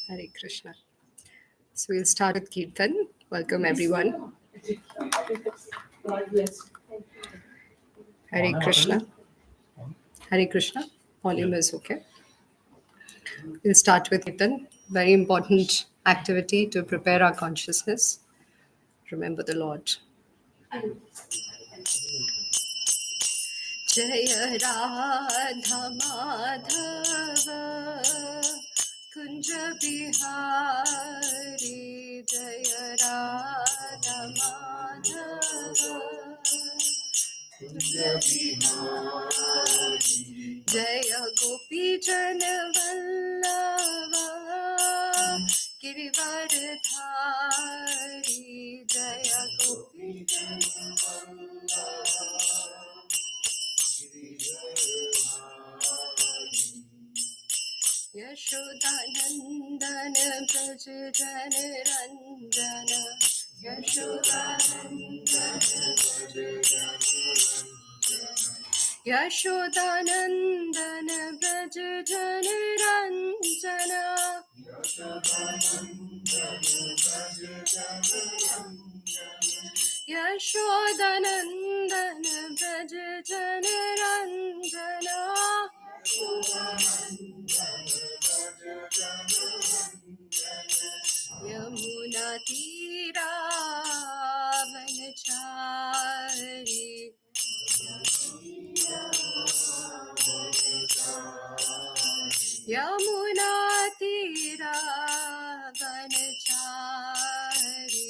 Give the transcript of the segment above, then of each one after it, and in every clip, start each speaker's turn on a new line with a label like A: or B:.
A: Hare Krishna. So we'll start with Kirtan. Welcome everyone. Hare Krishna. Hare Krishna. Volume is okay. We'll start with Kirtan. Very important activity to prepare our consciousness. Remember the Lord. Jaya Radha Madhava Kunja Bihari Jaya Radha Madhava Kunja Bihari Jaya Gopi Jana Vallava Girivardhari Jaya Gopi Jana Vallava Yashodanandana Braj Jana Ranjana Yashodanandana Braj Yashodanandana Braj Jana Ranjana Yashodanandana Braj Jana Ranjana Yamuna Tira Vanachari Yamuna Tira Vanachari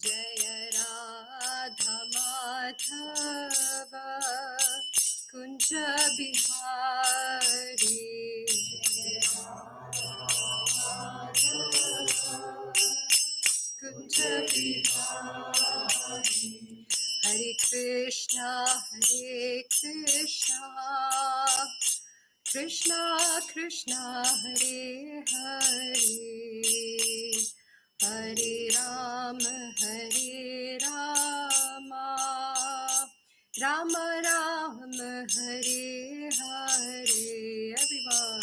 A: Jaya Radha Madhava Kunja Bihari Kunja Bihari Hare Krishna Krishna Krishna Hare Hare Hare Rama Rama Rama Hare Hare. Everyone.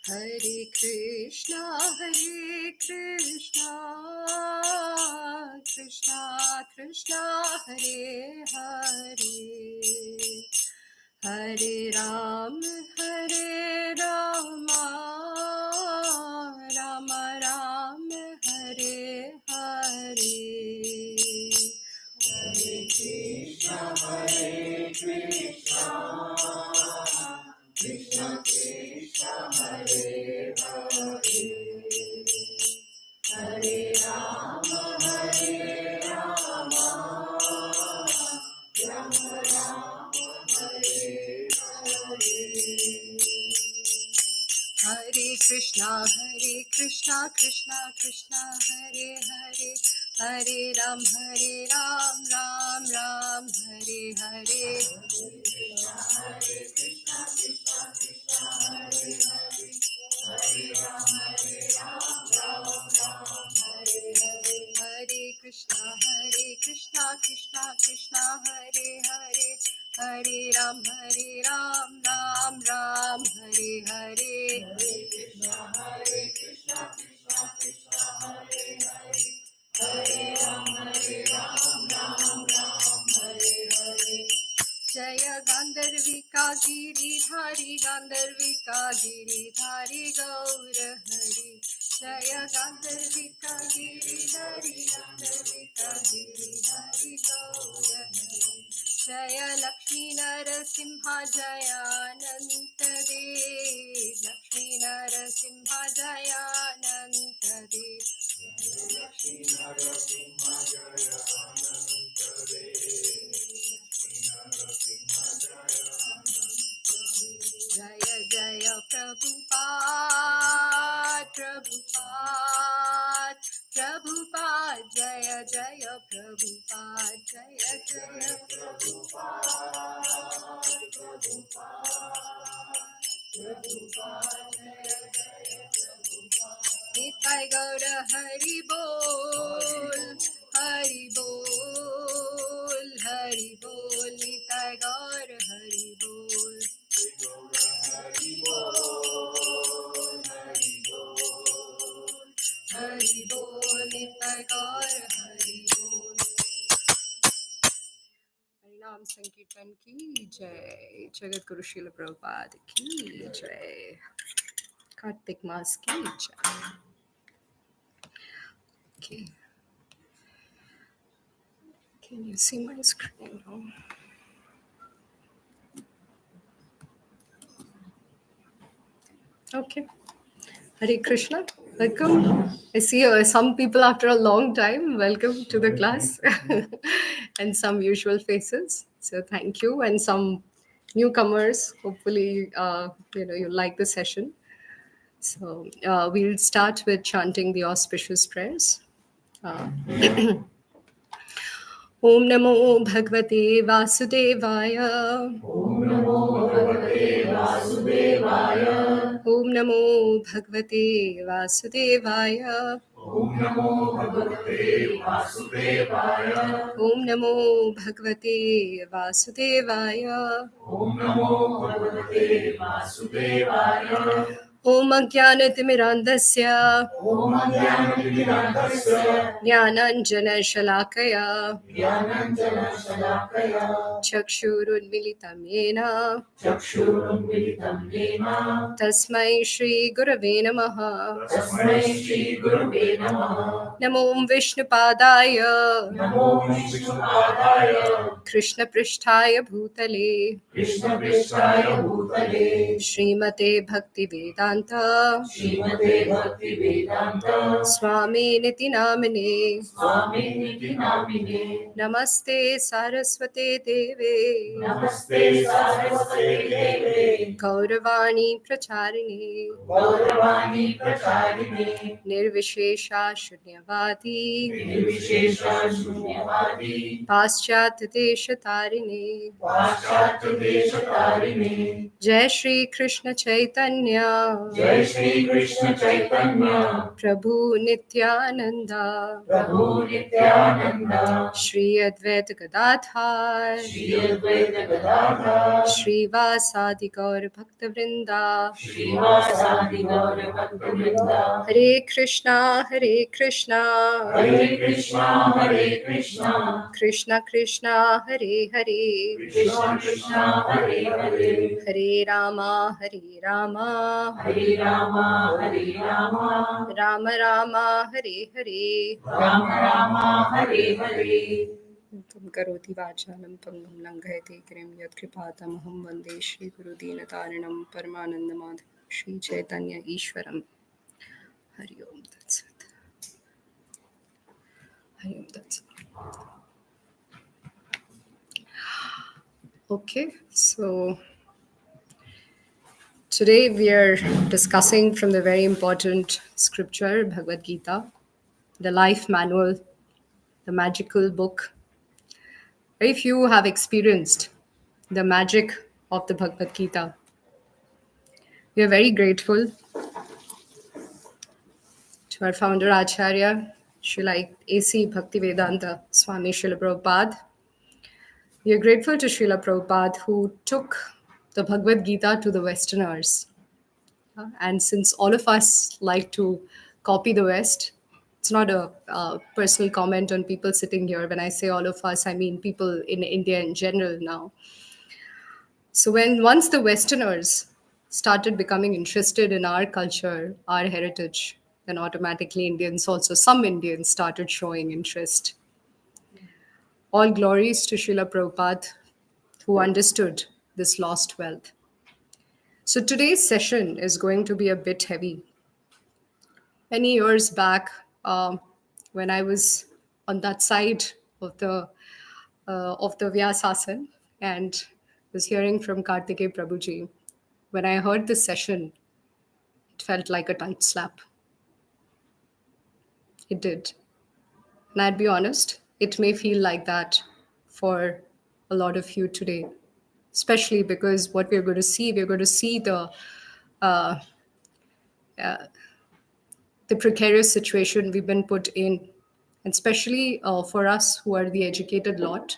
A: Hare Krishna Krishna Krishna Hare Hare Hare Rama Rama Rama Hare Hare Hare Krishna Krishna Krishna Hare Hare Hare Rama Rama Rama Hare Hare Hare Krishna Krishna Krishna Hare Hare Hare Rama Rama Rama Rama Hare Hare Hare Krishna Krishna Krishna Hare Hare Hare Ram Ram Ram Hare Hare Hare Krishna Krishna Hare Hare Hare Ram Ram Ram Hare Hare Hare Krishna Krishna Hare Hare Hare Ram Ram Hare Hare Hare Krishna Krishna Hare Hare Hare Ram Ram Hare Hare Jaya Gandharvika Giridhari Gaur Hari Jaya Gandharvika Giridhari Gaur Hari Jaya Lakshmi Narasimha Jaya Ananta Dev Lakshmi Narasimha Jaya Ananta Dev Lakshmi Narasimha Jaya Ananta Dev Jaya Jaya Prabhupada Prabhupada Jaya Jaya Prabhupada Jaya Jaya Nitai Gaura Hari Bol Hari Bol Hari Bol Nitai Gaura Hari Bol Hari Bol Nitai Gaura Hari Bol Harinam Sankirtan ki jai Jagat Guru Srila Prabhupada ki jai Kartik Mas ki jai. Okay. Can you see my screen now? Okay. Hare Krishna. Welcome. I see some people after a long time. Welcome to the class and some usual faces. So thank you. And some newcomers. Hopefully, you like the session. So we'll start with chanting the auspicious prayers. Om Namo Bhagavate Vasudevaya. Om Namo Bhagavate Vasudevaya. Om Namo Bhagavate Vasudevaya. Om Ajnanatimirandasya Jnananjana Shalakaya Chakshurunmilitam Yena Tasmai Shri Gurave Namaha Namo Vishnupadaya Krishna Prishtaya Bhutale Srimate Bhakti Vedanta Swami Niti Namine Namaste Saraswate Deve Gauravani Pracharine Nirvishesha Shunyavadi Paschat Deshatarine Jai Shri Krishna Chaitanya Prabhu Nityananda Shri Advaita Gadadhar Shri Vasadi Gaur Bhakta Vrinda Hare Krishna Hare Krishna Krishna Krishna Hare Hare Hare Rama Hare Rama Rama Rama Hare Hare Tum karoti vachalam pangam langhayate kirim yat kripatamaham vande Shri Guru Dinatarinam Paramanandamad Shri Chaitanya Ishwaram Hari Om Tat Sat. Hari Om Tat Sat. Okay, so today we are discussing from the very important scripture, Bhagavad Gita, the life manual, the magical book. Very few have experienced the magic of the Bhagavad Gita. We are very grateful to our founder Acharya, Srila A.C. Bhaktivedanta Swami Srila Prabhupada. We are grateful to Srila Prabhupada who took the Bhagavad Gita to the Westerners. And since all of us like to copy the West, it's not a personal comment on people sitting here. When I say all of us, I mean people in India in general now. So once the Westerners started becoming interested in our culture, our heritage, then automatically some Indians started showing interest. All glories to Srila Prabhupada who understood this lost wealth. So today's session is going to be a bit heavy. Many years back, when I was on that side of the Vyasasan and was hearing from Kartikeya Prabhuji, when I heard this session, it felt like a tight slap. It did. And I'd be honest, it may feel like that for a lot of you today, especially because what we're going to see the precarious situation we've been put in, and especially for us who are the educated lot.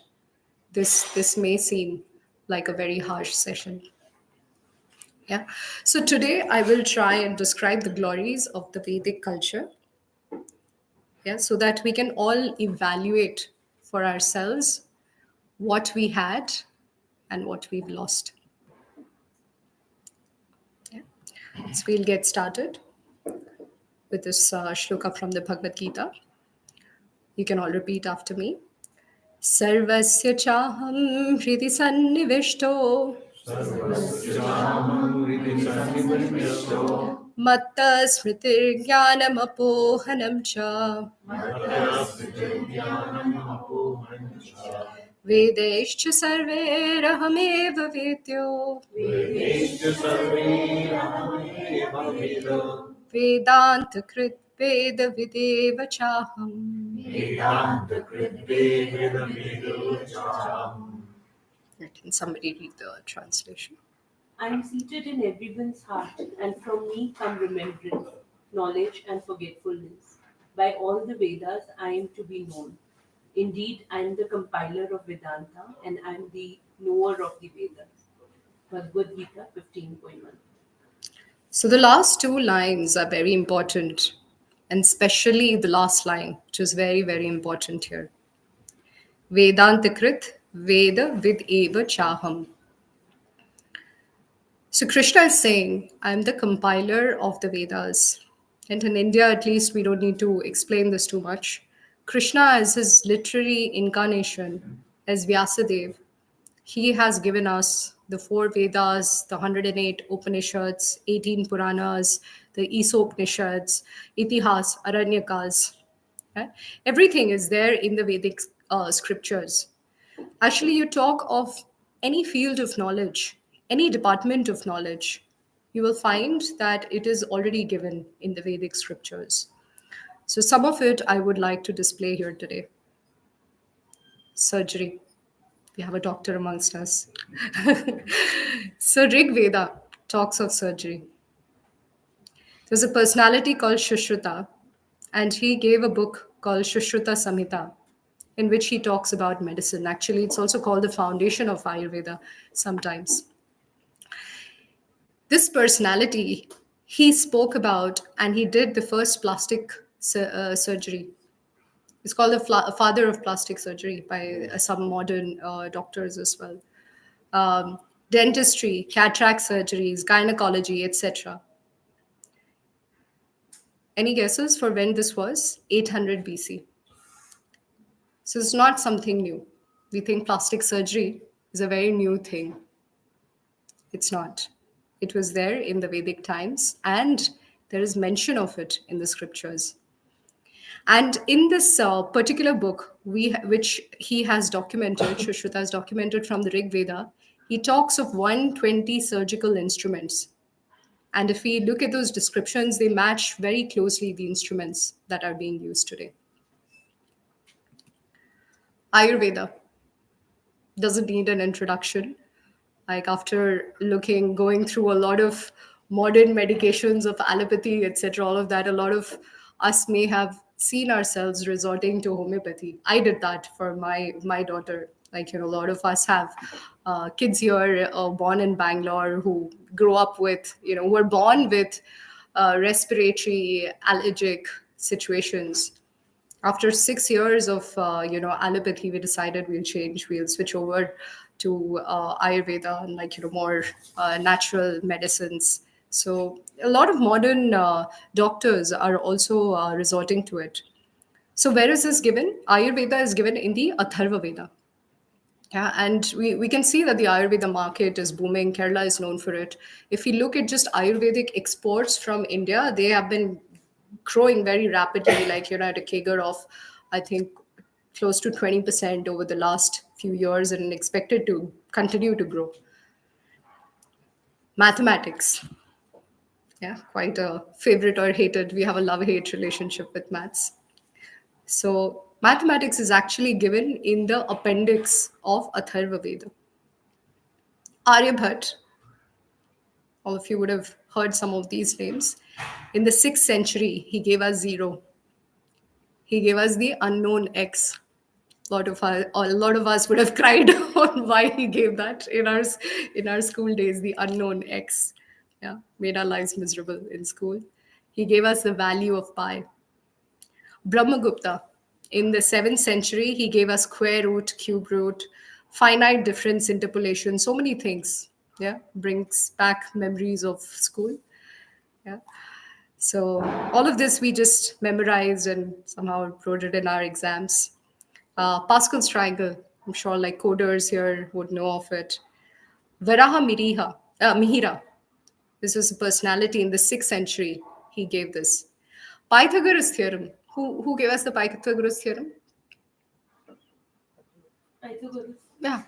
A: This may seem like a very harsh session. Yeah. So today I will try and describe the glories of the Vedic culture, yeah, so that we can all evaluate for ourselves what we had and what we've lost. Yeah. So we'll get started with this shloka from the Bhagavad Gita. You can all repeat after me. Sarvasya chaham hridi sannivisto matta smritir jnanam apohanam cha vedescha sarverahamev vedyo vedanta krit veda videva chaham. Can somebody read the translation?
B: I am seated in everyone's heart, and from me come remembrance, knowledge, and forgetfulness. By all the Vedas, I am to be known. Indeed, I am the compiler of Vedanta, and I am the knower of the Vedas. Bhagavad Gita 15.1.
A: So the last two lines are very important, and especially the last line, which is very, very important here. Vedantakrit Veda vid eva chaham. So Krishna is saying, I'm the compiler of the Vedas. And in India, at least, we don't need to explain this too much. Krishna, as his literary incarnation, as Vyasadev, he has given us the four Vedas, the 108 Upanishads, 18 Puranas, the Isopnishads, Itihas, Aranyakas. Right? Everything is there in the Vedic scriptures. Actually, you talk of any field of knowledge, any department of knowledge, you will find that it is already given in the Vedic scriptures. So, some of it I would like to display here today. Surgery. We have a doctor amongst us. So, Rig Veda talks of surgery. There's a personality called Shushruta, and he gave a book called Shushruta Samhita, in which he talks about medicine. Actually, it's also called the foundation of Ayurveda sometimes. This personality, he spoke about and he did the first plastic surgery. It's called the father of plastic surgery by some modern doctors as well. Dentistry, cataract surgeries, gynecology, etc. Any guesses for when this was? 800 BC. So it's not something new. We think plastic surgery is a very new thing. It's not. It was there in the Vedic times, and there is mention of it in the scriptures. And in this particular book, which he has documented, Shushruta has documented from the Rig Veda, he talks of 120 surgical instruments. And if we look at those descriptions, they match very closely the instruments that are being used today. Ayurveda doesn't need an introduction. Like after going through a lot of modern medications of allopathy, etc., all of that, a lot of us may have seen ourselves resorting to homeopathy. I did that for my daughter. Like, a lot of us have kids here born in Bangalore who grow up with, who are born with respiratory allergic situations. After 6 years of allopathy, we decided we'll switch over to Ayurveda and more natural medicines. So a lot of modern doctors are also resorting to it. So where is this given? Ayurveda is given in the Atharva Veda. Yeah, and we can see that the Ayurveda market is booming. Kerala is known for it. If we look at just Ayurvedic exports from India, they have been growing very rapidly, at a CAGR of, I think, close to 20% over the last few years and expected to continue to grow. Mathematics. Yeah, quite a favorite or hated. We have a love-hate relationship with maths. So mathematics is actually given in the appendix of Atharva Veda. Aryabhat, all of you would have heard some of these names. In the 6th century, he gave us zero. He gave us the unknown X. A lot of us would have cried on why he gave that in our school days. The unknown X, yeah, made our lives miserable in school. He gave us the value of pi. Brahmagupta, in the 7th century, he gave us square root, cube root, finite difference, interpolation, so many things. Yeah, brings back memories of school. Yeah. So all of this we just memorized and somehow wrote it in our exams. Pascal's triangle, I'm sure like coders here would know of it. Mihira, this was a personality in the 6th century. He gave this. Pythagoras theorem. Who gave us the Pythagoras theorem?
B: Pythagoras.
A: Yeah,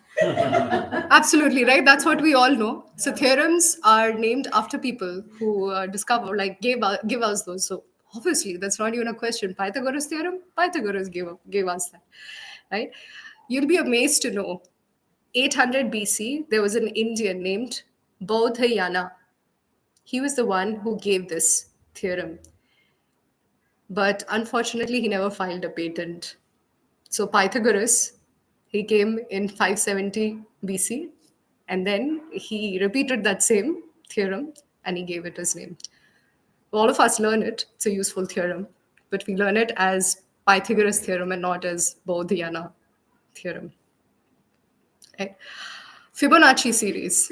A: absolutely right. That's what we all know. So theorems are named after people who discover, like, give us those. So obviously, that's not even a question. Pythagoras theorem. Pythagoras gave us that, right? You'll be amazed to know 800 BC, there was an Indian named Bodhayana. He was the one who gave this theorem. But unfortunately, he never filed a patent. So Pythagoras, he came in 570 BC, and then he repeated that same theorem and he gave it his name. All of us learn it, it's a useful theorem, but we learn it as Pythagoras theorem and not as Bodhayana theorem. Right? Fibonacci series.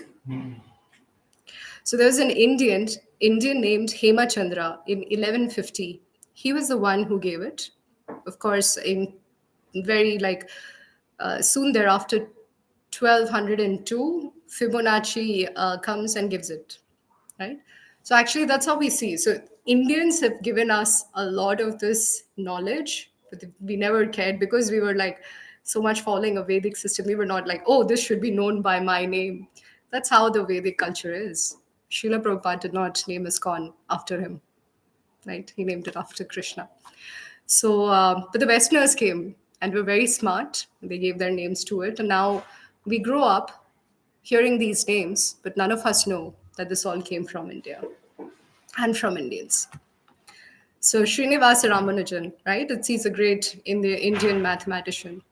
A: So there was an Indian named Hemachandra in 1150. He was the one who gave it. Of course, in very like soon thereafter, 1202, Fibonacci comes and gives it, right? So actually, that's how we see. So Indians have given us a lot of this knowledge, but we never cared because we were like so much following a Vedic system. We were not like, oh, this should be known by my name. That's how the Vedic culture is. Srila Prabhupada did not name Iskon after him, right? He named it after Krishna. So, but the Westerners came and were very smart. They gave their names to it. And now we grow up hearing these names, but none of us know that this all came from India and from Indians. So Srinivasa Ramanujan, right? He's a great Indian mathematician.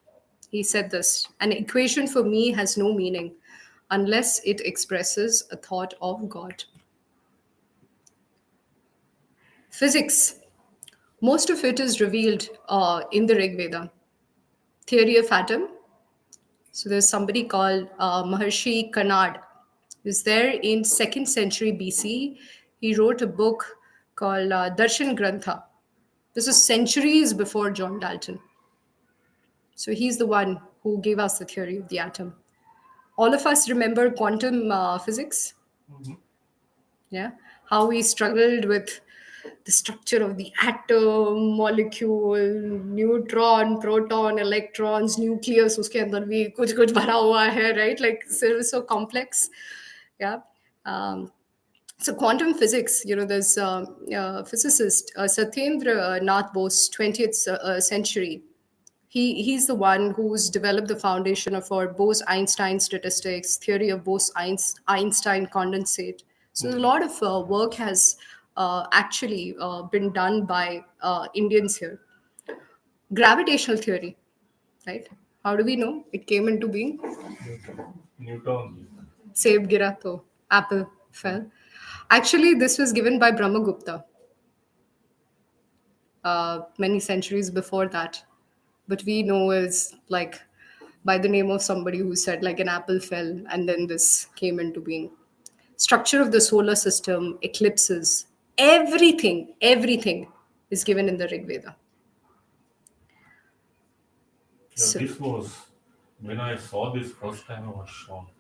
A: He said this: an equation for me has no meaning unless it expresses a thought of God. Physics, most of it is revealed in the Rig Veda. Theory of atom. So there's somebody called Maharshi Kanad, who's there in 2nd century BC. He wrote a book called Darshan Grantha. This was centuries before John Dalton. So he's the one who gave us the theory of the atom. All of us remember quantum physics. Yeah, how we struggled with the structure of the atom, molecule, neutron, proton, electrons, nucleus, उसके अंदर भी कुछ कुछ भरा हुआ है, right? Like so complex. Yeah. Um, so quantum physics, there's a physicist, Satyendra Nath Bose, 20th century. He's the one who's developed the foundation of our Bose-Einstein statistics, theory of Bose-Einstein condensate. So a lot of work has actually been done by Indians here. Gravitational theory, right? How do we know it came into being?
C: Newton.
A: Save gira to apple fell. Actually, this was given by Brahmagupta many centuries before that. But we know is like by the name of somebody who said like an apple fell and then this came into being. Structure of the solar system, eclipses, everything is given in the Rig Veda.
C: Yeah,
A: So,
C: this was when I saw this first time, I was shocked.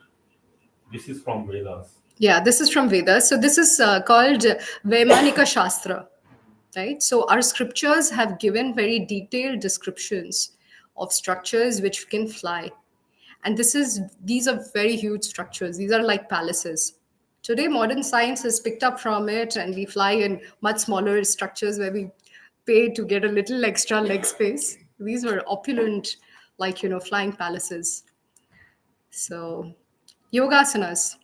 C: This is from Vedas.
A: yeah, this is from Vedas. So this is called Vaimanika Shastra, right? So our scriptures have given very detailed descriptions of structures which can fly. And these are very huge structures. These are like palaces. Today, modern science has picked up from it, and we fly in much smaller structures where we pay to get a little extra leg space. These were opulent, like, flying palaces. So, yogasanas,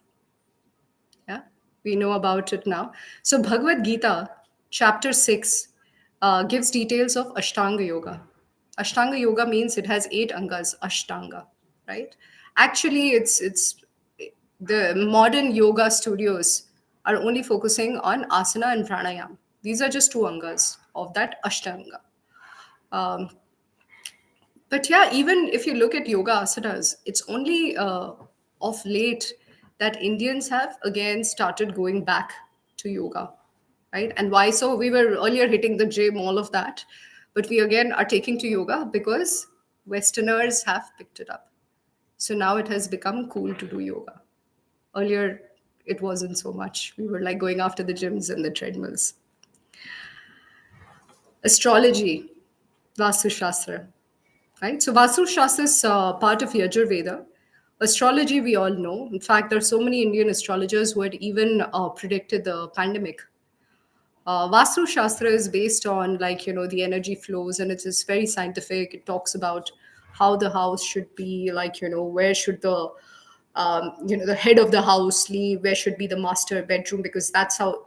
A: yeah, we know about it now. So, Bhagavad Gita, chapter 6, gives details of Ashtanga Yoga. Ashtanga Yoga means it has 8 angas, Ashtanga, right? Actually, it's the modern yoga studios are only focusing on asana and pranayama. These are just 2 angas of that Ashtanga. Um, but yeah, even if you look at yoga asanas, it's only of late that Indians have again started going back to yoga, right? And why so? We were earlier hitting the gym, all of that, but we again are taking to yoga because Westerners have picked it up. So now it has become cool to do yoga. Earlier, it wasn't so much. We were like going after the gyms and the treadmills. Astrology, Vastu Shastra. Right? So Vastu Shastra is part of Yajurveda. Astrology, we all know. In fact, there are so many Indian astrologers who had even predicted the pandemic. Vastu Shastra is based on, like, the energy flows, and it is very scientific. It talks about how the house should be, like, where should the head of the house sleep, where should be the master bedroom, because that's how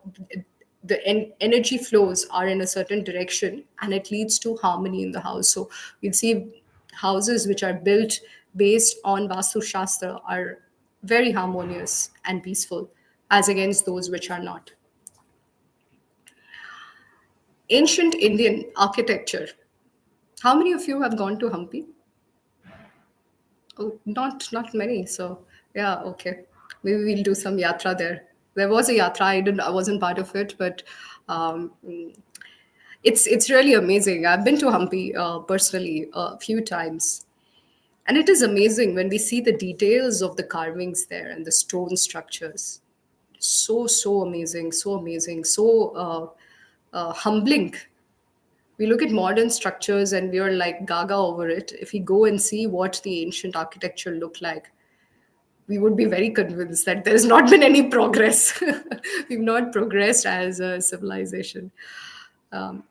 A: the energy flows are in a certain direction, and it leads to harmony in the house. So you'll see houses which are built based on Vastu Shastra are very harmonious and peaceful, as against those which are not. Ancient Indian architecture. How many of you have gone to Hampi? Oh, not many. So yeah, okay. Maybe we'll do some yatra there. There was a yatra. I wasn't part of it, but um, it's really amazing. I've been to Hampi personally a few times, and it is amazing when we see the details of the carvings there and the stone structures. So amazing, so amazing, so humbling. We look at modern structures and we are like gaga over it. If we go and see what the ancient architecture looked like, we would be very convinced that there's not been any progress. We've not progressed as a civilization. Um,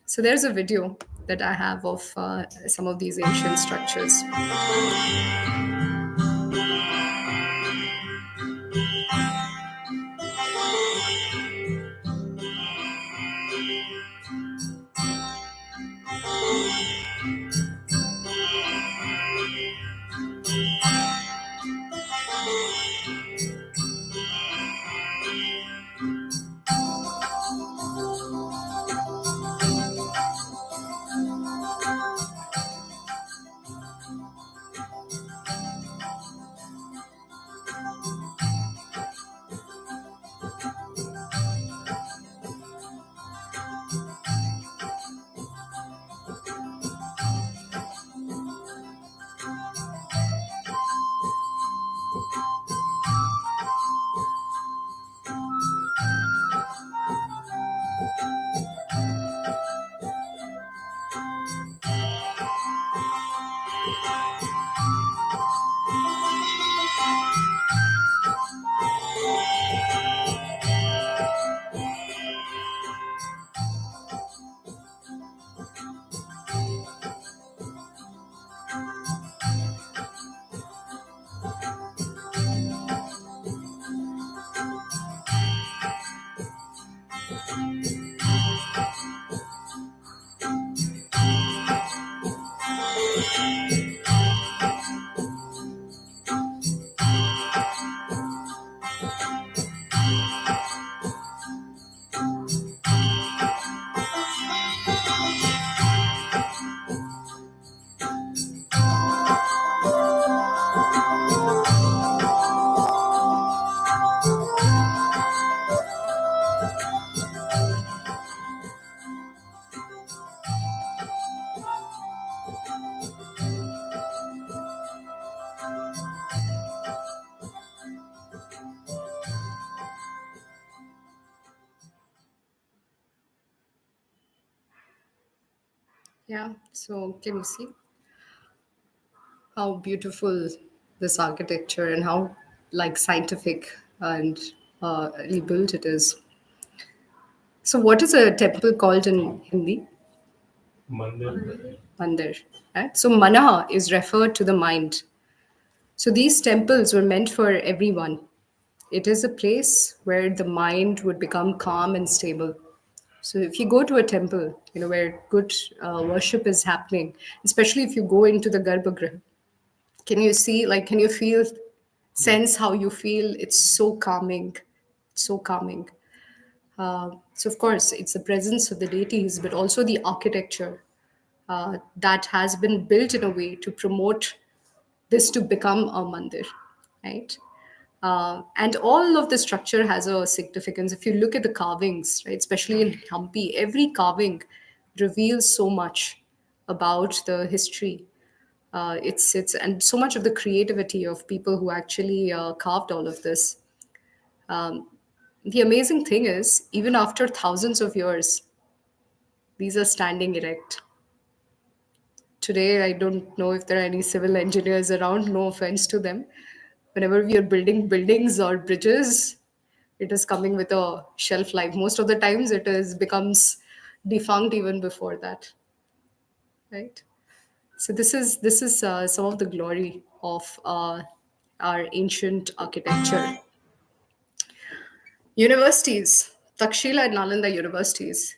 A: so there's a video that I have of some of these ancient structures. Yeah, so can you see how beautiful this architecture and how, like, scientific and rebuilt it is? So, what is a temple called in Hindi?
C: Mandir.
A: Mandir. Right? So mana is referred to the mind. So these temples were meant for everyone. It is a place where the mind would become calm and stable. So if you go to a temple, where good worship is happening, especially if you go into the Garbhagriha, can you see, like, can you feel, sense how you feel? It's so calming, so calming. So of course, it's the presence of the deities, but also the architecture that has been built in a way to promote this to become a mandir, right? And all of the structure has a significance. If you look at the carvings, right, especially in Hampi, every carving reveals so much about the history. It's and so much of the creativity of people who actually carved all of this. The amazing thing is, even after thousands of years, these are standing erect. Today, I don't know if there are any civil engineers around, no offense to them. Whenever we are building buildings or bridges, it is coming with a shelf life. Most of the times, it is becomes defunct even before that, right? So this is some of the glory of our ancient architecture. Universities, Takshila and Nalanda universities.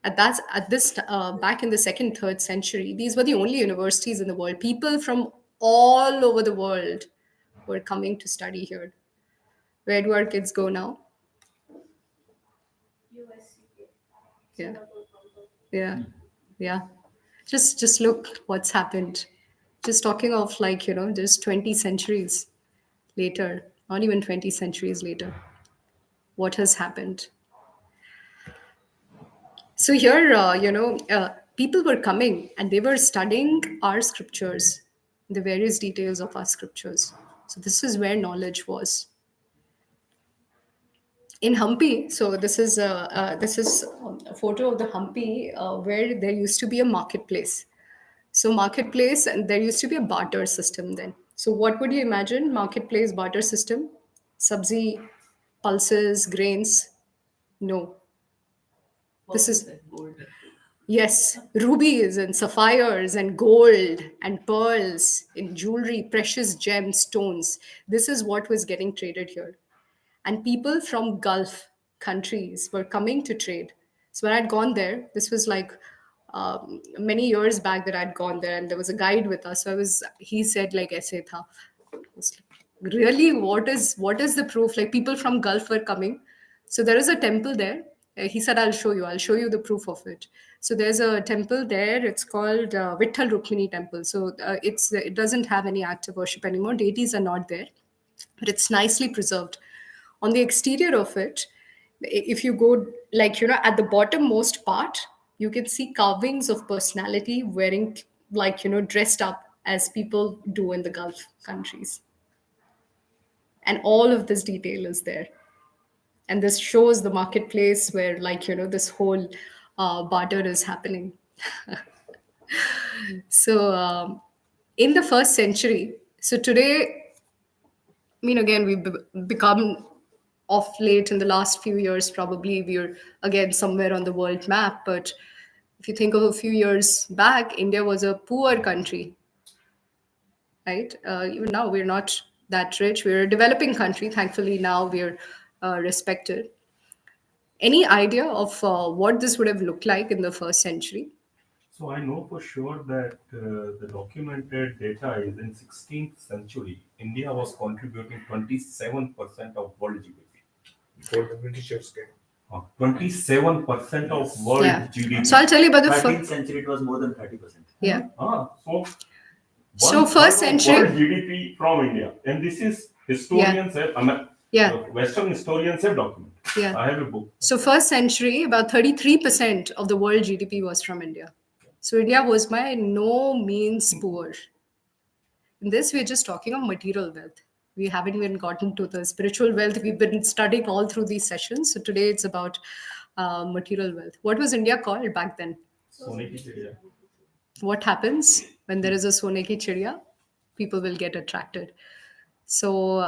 A: At this back in the second, third century, these were the only universities in the world. People from all over the world were coming to study here. Where do our kids go now? Yeah, yeah, yeah. Just look what's happened. Just talking of, like, just 20 centuries later, not even 20 centuries later, what has happened. So here, people were coming and they were studying our scriptures, the various details of our scriptures. So this is where knowledge was in Hampi. So this is a photo of the Hampi where there used to be a marketplace. So marketplace, and there used to be a barter system then. So what would you imagine? Marketplace barter system, sabzi, pulses, grains. No, this is yes, rubies and sapphires and gold and pearls in jewelry, precious gems, stones. This is what was getting traded here. And people from Gulf countries were coming to trade. So when I'd gone there, this was like many years back that I'd gone there, and there was a guide with us. So he said, like, aise tha. I was like, really, what is the proof? Like, people from Gulf were coming. So there is a temple there. He said, I'll show you the proof of it. So there's a temple there. It's called Vitthal Rukmini Temple. So it doesn't have any active worship anymore. Deities are not there, but it's nicely preserved. On the exterior of it, if you go, like, at the bottommost part, you can see carvings of personality wearing, like, dressed up as people do in the Gulf countries. And all of this detail is there. And this shows the marketplace where, like, this whole barter is happening. So in the first century, so today, I mean, again, we've become, of late in the last few years, probably we're again somewhere on the world map. But if you think of a few years back, India was a poor country, right? Even now, we're not that rich. We're a developing country. Thankfully, now we're respected. Any idea of what this would have looked like in the first century?
C: So I know for sure that the documented data is in 16th century, India was contributing 27% of world GDP.
D: Before the Britishers came.
C: 27% of world
A: Yeah.
C: GDP.
A: So I'll tell you about the
E: 13th century, it was more than 30%.
A: yeah.
C: So
A: So
C: one
A: first
C: third of
A: century,
C: world GDP from India, and this is historians have,
A: yeah,
C: Western historians have documented.
A: yeah.
C: I have a book.
A: So first century, about 33% of the world GDP was from India. So India was by no means poor. In this, we're just talking of material wealth. We haven't even gotten to the spiritual wealth we've been studying all through these sessions. So today it's about material wealth. What was India called back then?
C: Sone ki chiriya.
A: What happens when there is a Sone ki Chidiya? People will get attracted. So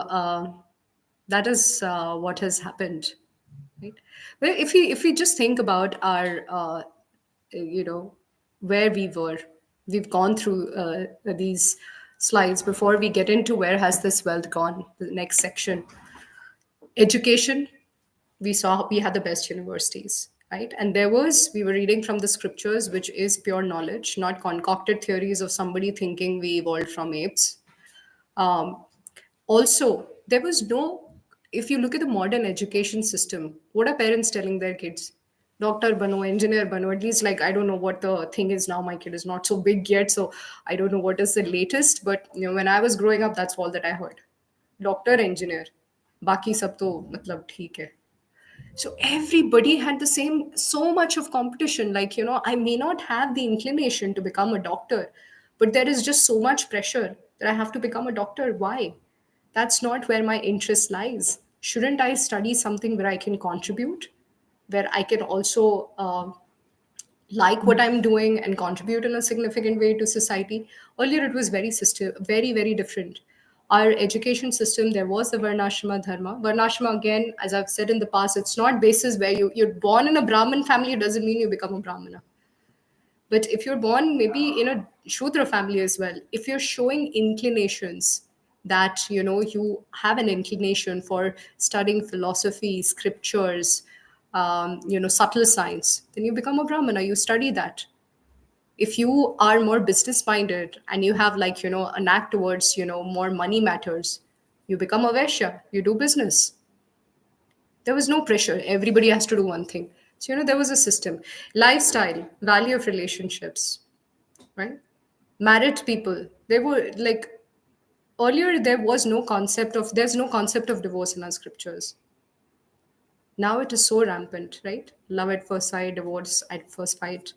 A: that is what has happened, right? Well, if we just think about our, you know, where we were. We've gone through these slides. Before we get into where has this wealth gone, the next section, education, we saw we had the best universities, right? And there was, we were reading from the scriptures, which is pure knowledge, not concocted theories of somebody thinking we evolved from apes. Um, Also, there was no, if you look at the modern education system, what are parents telling their kids? Doctor bano, engineer bano, at least, like, I don't know what the thing is now. My kid is not so big yet, so I don't know what is the latest. But when I was growing up, that's all that I heard. Doctor, engineer. Baki sab to matlab theek hai. So everybody had the same, so much of competition. Like, I may not have the inclination to become a doctor, but there is just so much pressure that I have to become a doctor. Why? That's not where my interest lies. Shouldn't I study something where I can contribute, where I can also like what I'm doing and contribute in a significant way to society? Earlier, it was very system, very very different. Our education system, there was the Varnashrama Dharma. Varnashrama, again, as I've said in the past, it's not basis where you're born in a Brahmin family. It doesn't mean you become a Brahmana. But if you're born maybe in a Shudra family as well, if you're showing inclinations that you have an inclination for studying philosophy, scriptures, subtle science, then you become a Brahmana. You study that. If you are more business minded and you have, like, a knack towards more money matters, you become a Vaishya. You do business. There was no pressure. Everybody has to do one thing. So there was a system. Lifestyle, value of relationships, right? Married people, they were like, earlier there's no concept of divorce in our scriptures. Now it is so rampant, right? Love at first sight, divorce at first sight.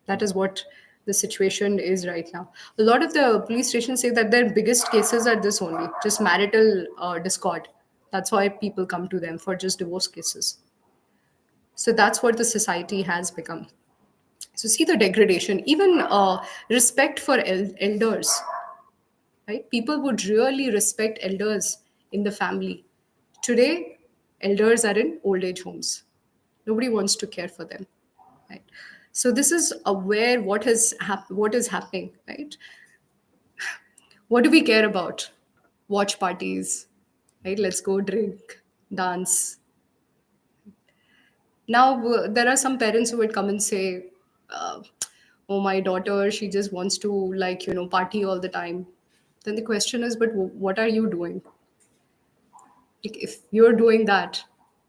A: That is what the situation is right now. A lot of the police stations say that their biggest cases are this only, just marital discord. That's why people come to them for just divorce cases. So that's what the society has become. So see the degradation, even respect for elders, right? People would really respect elders in the family. Today, elders are in old age homes. Nobody wants to care for them, right? So this is aware what is happening, right? What do we care about? Watch parties, right? Let's go drink, dance. Now there are some parents who would come and say, uh, "Oh, my daughter, she just wants to, like, party all the time." Then the question is, but what are you doing? Like, if you're doing that,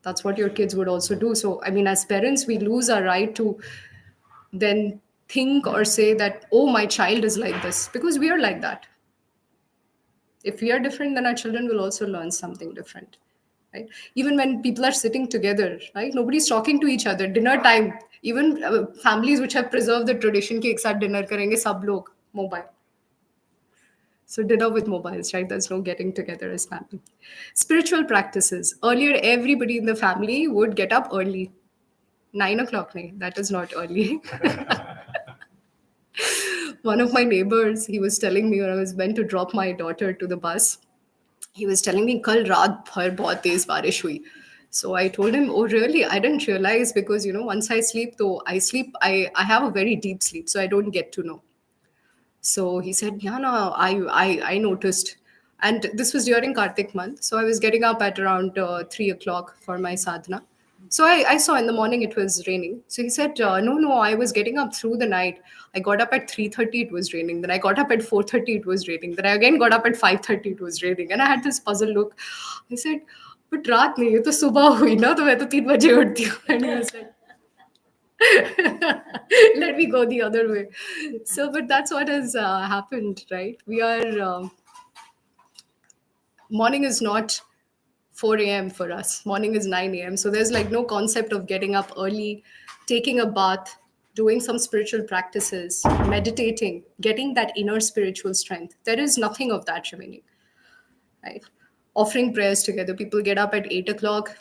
A: that's what your kids would also do. So I mean, as parents, we lose our right to then think or say that, oh, my child is like this, because we are like that. If we are different, then our children will also learn something different, right? Even when people are sitting together, right, nobody's talking to each other. Dinner time, even families which have preserved the tradition ki ek saath dinner karenge sab log, mobile. So dinner with mobiles, right? There's no getting together as family. Spiritual practices. Earlier, everybody in the family would get up early. 9 o'clock, nahi, that is not early. One of my neighbors, he was telling me when I was meant to drop my daughter to the bus, he was telling me, "Kal raat bhar bahut tez barish hui." So I told him, "Oh, really? I didn't realize, because once I sleep, though I sleep, I have a very deep sleep, so I don't get to know." So he said, "Yeah, no, I noticed." And this was during Kartik month. So I was getting up at around 3 o'clock for my sadhana. So I saw in the morning it was raining. So he said, "No, no, I was getting up through the night. I got up at 3:30, it was raining. Then I got up at 4:30, it was raining. Then I again got up at 5:30, it was raining." And I had this puzzled look. I said, "But रात नहीं, ये तो सुबह हुई ना, तो मैं तो 3 बजे उठती हूँ." And he was like, let me go the other way. So but that's what has happened, right? We are morning is not 4 a.m. for us. Morning is 9 a.m. So there's like no concept of getting up early, taking a bath, doing some spiritual practices, meditating, getting that inner spiritual strength. There is nothing of that remaining, right? Offering prayers together. People get up at 8 o'clock,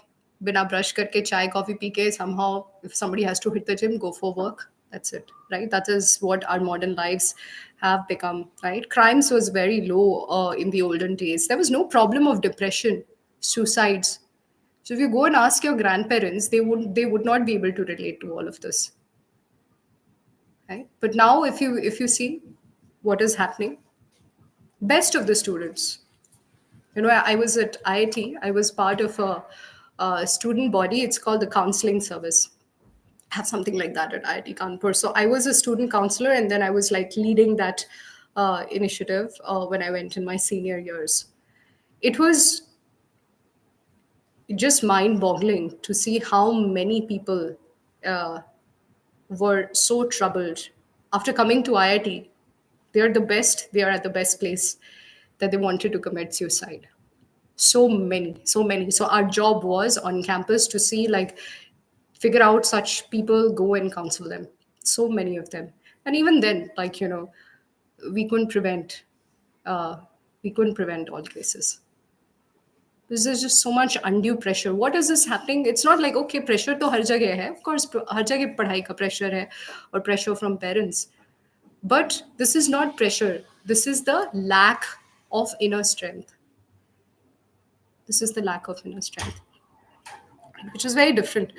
A: bina brush karke, chai, coffee pike. Somehow, if somebody has to hit the gym, go for work. That's it, right? That is what our modern lives have become, right? Crimes was very low in the olden days. There was no problem of depression, suicides. So if you go and ask your grandparents, they would not be able to relate to all of this. right? But now, if you see what is happening, best of the students. I was at IIT. I was part of a student body. It's called the counseling service. Have something like that at IIT Kanpur. So I was a student counselor, and then I was like leading that initiative when I went in my senior years. It was just mind-boggling to see how many people uh, were so troubled after coming to IIT. They're the best. They are at the best place that they wanted to commit suicide. So many. So our job was on campus to see, like, figure out such people, go and counsel them. So many of them. And even then, like, we couldn't prevent uh, we couldn't prevent all cases. Because there's just so much undue pressure. What is this happening? It's not like, okay, pressure to har jagah hai. Of course, har jagah padhai ka pressure hai, or pressure from parents. But this is not pressure. This is the lack of inner strength. This is the lack of inner strength, which is very different.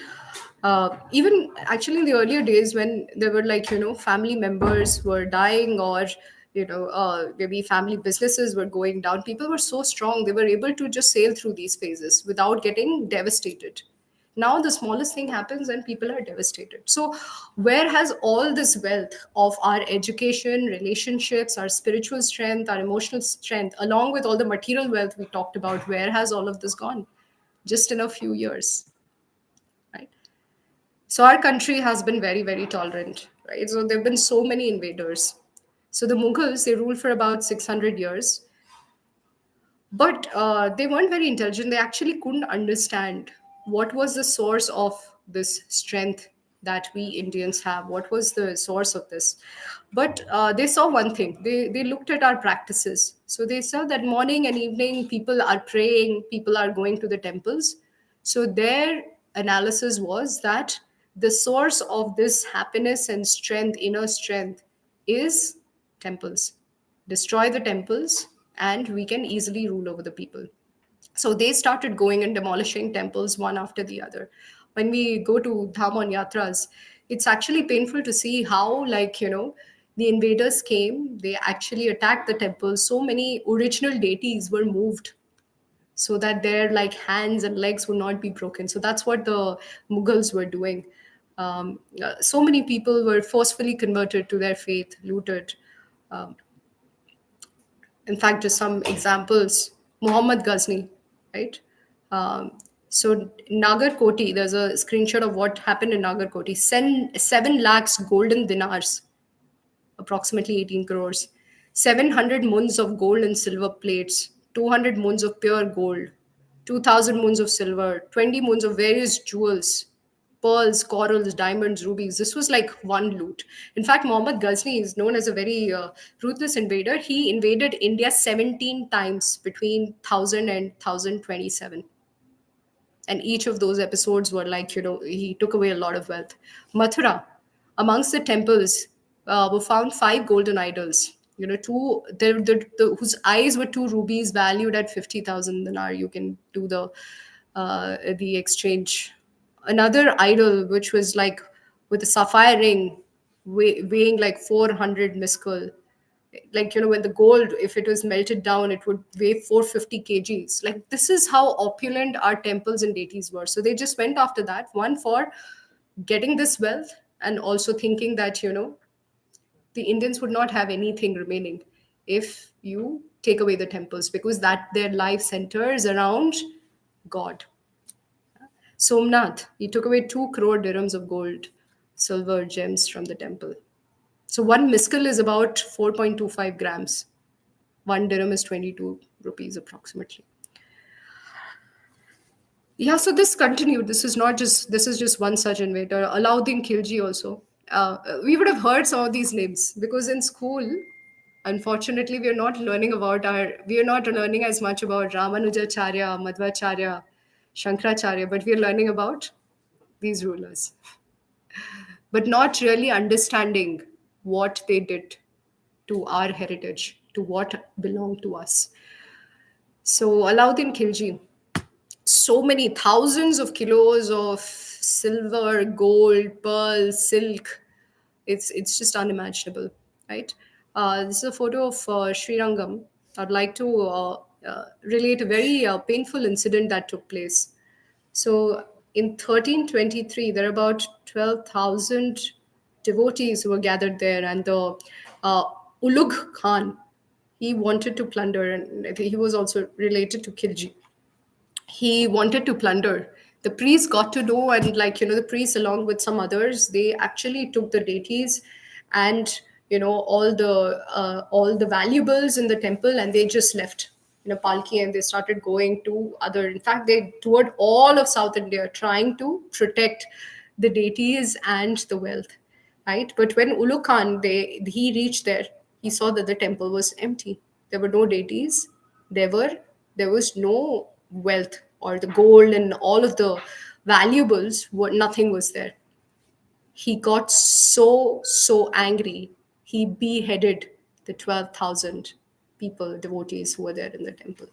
A: Even actually in the earlier days, when there were, like, family members were dying, or maybe family businesses were going down, people were so strong, they were able to just sail through these phases without getting devastated. Now the smallest thing happens and people are devastated. So where has all this wealth of our education, relationships, our spiritual strength, our emotional strength, along with all the material wealth we talked about, where has all of this gone just in a few years, right? So our country has been very, very tolerant, right? So there have been so many invaders. So the Mughals, they ruled for about 600 years, but they weren't very intelligent. They actually couldn't understand what was the source of this strength that we Indians have. What was the source of this? But they saw one thing. They looked at our practices. So they saw that morning and evening people are praying, people are going to the temples. So their analysis was that the source of this happiness and strength, inner strength, is temples. Destroy the temples, and we can easily rule over the people. So they started going and demolishing temples one after the other. When we go to Dham on Yatras, it's actually painful to see how, like, the invaders came, they actually attacked the temples. So many original deities were moved so that their, like, hands and legs would not be broken. So that's what the Mughals were doing. So many people were forcefully converted to their faith, looted. In fact, just some examples: Muhammad Ghazni, right? Um, so Nagarkoti, there's a screenshot of what happened in Nagarkoti. 7 lakhs golden dinars, approximately 18 crores, 700 moons of gold and silver plates, 200 moons of pure gold, 2000 moons of silver, 20 moons of various jewels, pearls, corals, diamonds, rubies. This was like one loot. In fact, Muhammad Ghazni is known as a very ruthless invader. He invaded India 17 times between 1000 and 1027, and each of those episodes were like, he took away a lot of wealth. Mathura, amongst the temples were found 5 golden idols, two whose eyes were 2 rubies valued at 50,000 dinar. You can do the exchange. Another idol which was like with a sapphire ring, weighing like 400 miskel. Like, when the gold, if it was melted down, it would weigh 450 kgs. Like, this is how opulent our temples and deities were. So they just went after that, one, for getting this wealth, and also thinking that, the Indians would not have anything remaining if you take away the temples, because that their life centers around God. Somnath, he took away 2 crore dirhams of gold, silver, gems from the temple. So one miskel is about 4.25 grams. 1 dirham is 22 rupees approximately. Yeah, so this continued. This is just one such invader. Alauddin Khilji also. We would have heard some of these names because in school, unfortunately, we are not learning as much about Ramanujacharya, Madhvacharya, Shankaracharya, but we are learning about these rulers, but not really understanding what they did to our heritage, to what belonged to us. So Alauddin Khilji, so many thousands of kilos of silver, gold, pearl, silk. It's just unimaginable, right? This is a photo of Sri Rangam. I'd like to relate a very painful incident that took place. So in 1323, there are about 12,000 devotees who were gathered there, and the uh, Ulugh Khan, he wanted to plunder, and he was also related to Khilji. He wanted to plunder. The priests got to know, and the priests along with some others, they actually took the deities and all the valuables in the temple, and they just left in a palki, and they started going to other. In fact, they toured all of South India trying to protect the deities and the wealth, right? But when Ulu Khan, he reached there, he saw that the temple was empty. There were no deities. There were there was no wealth, or the gold and all of the valuables were nothing was there. He got so angry. He beheaded the 12,000 people, devotees who were there in the temple.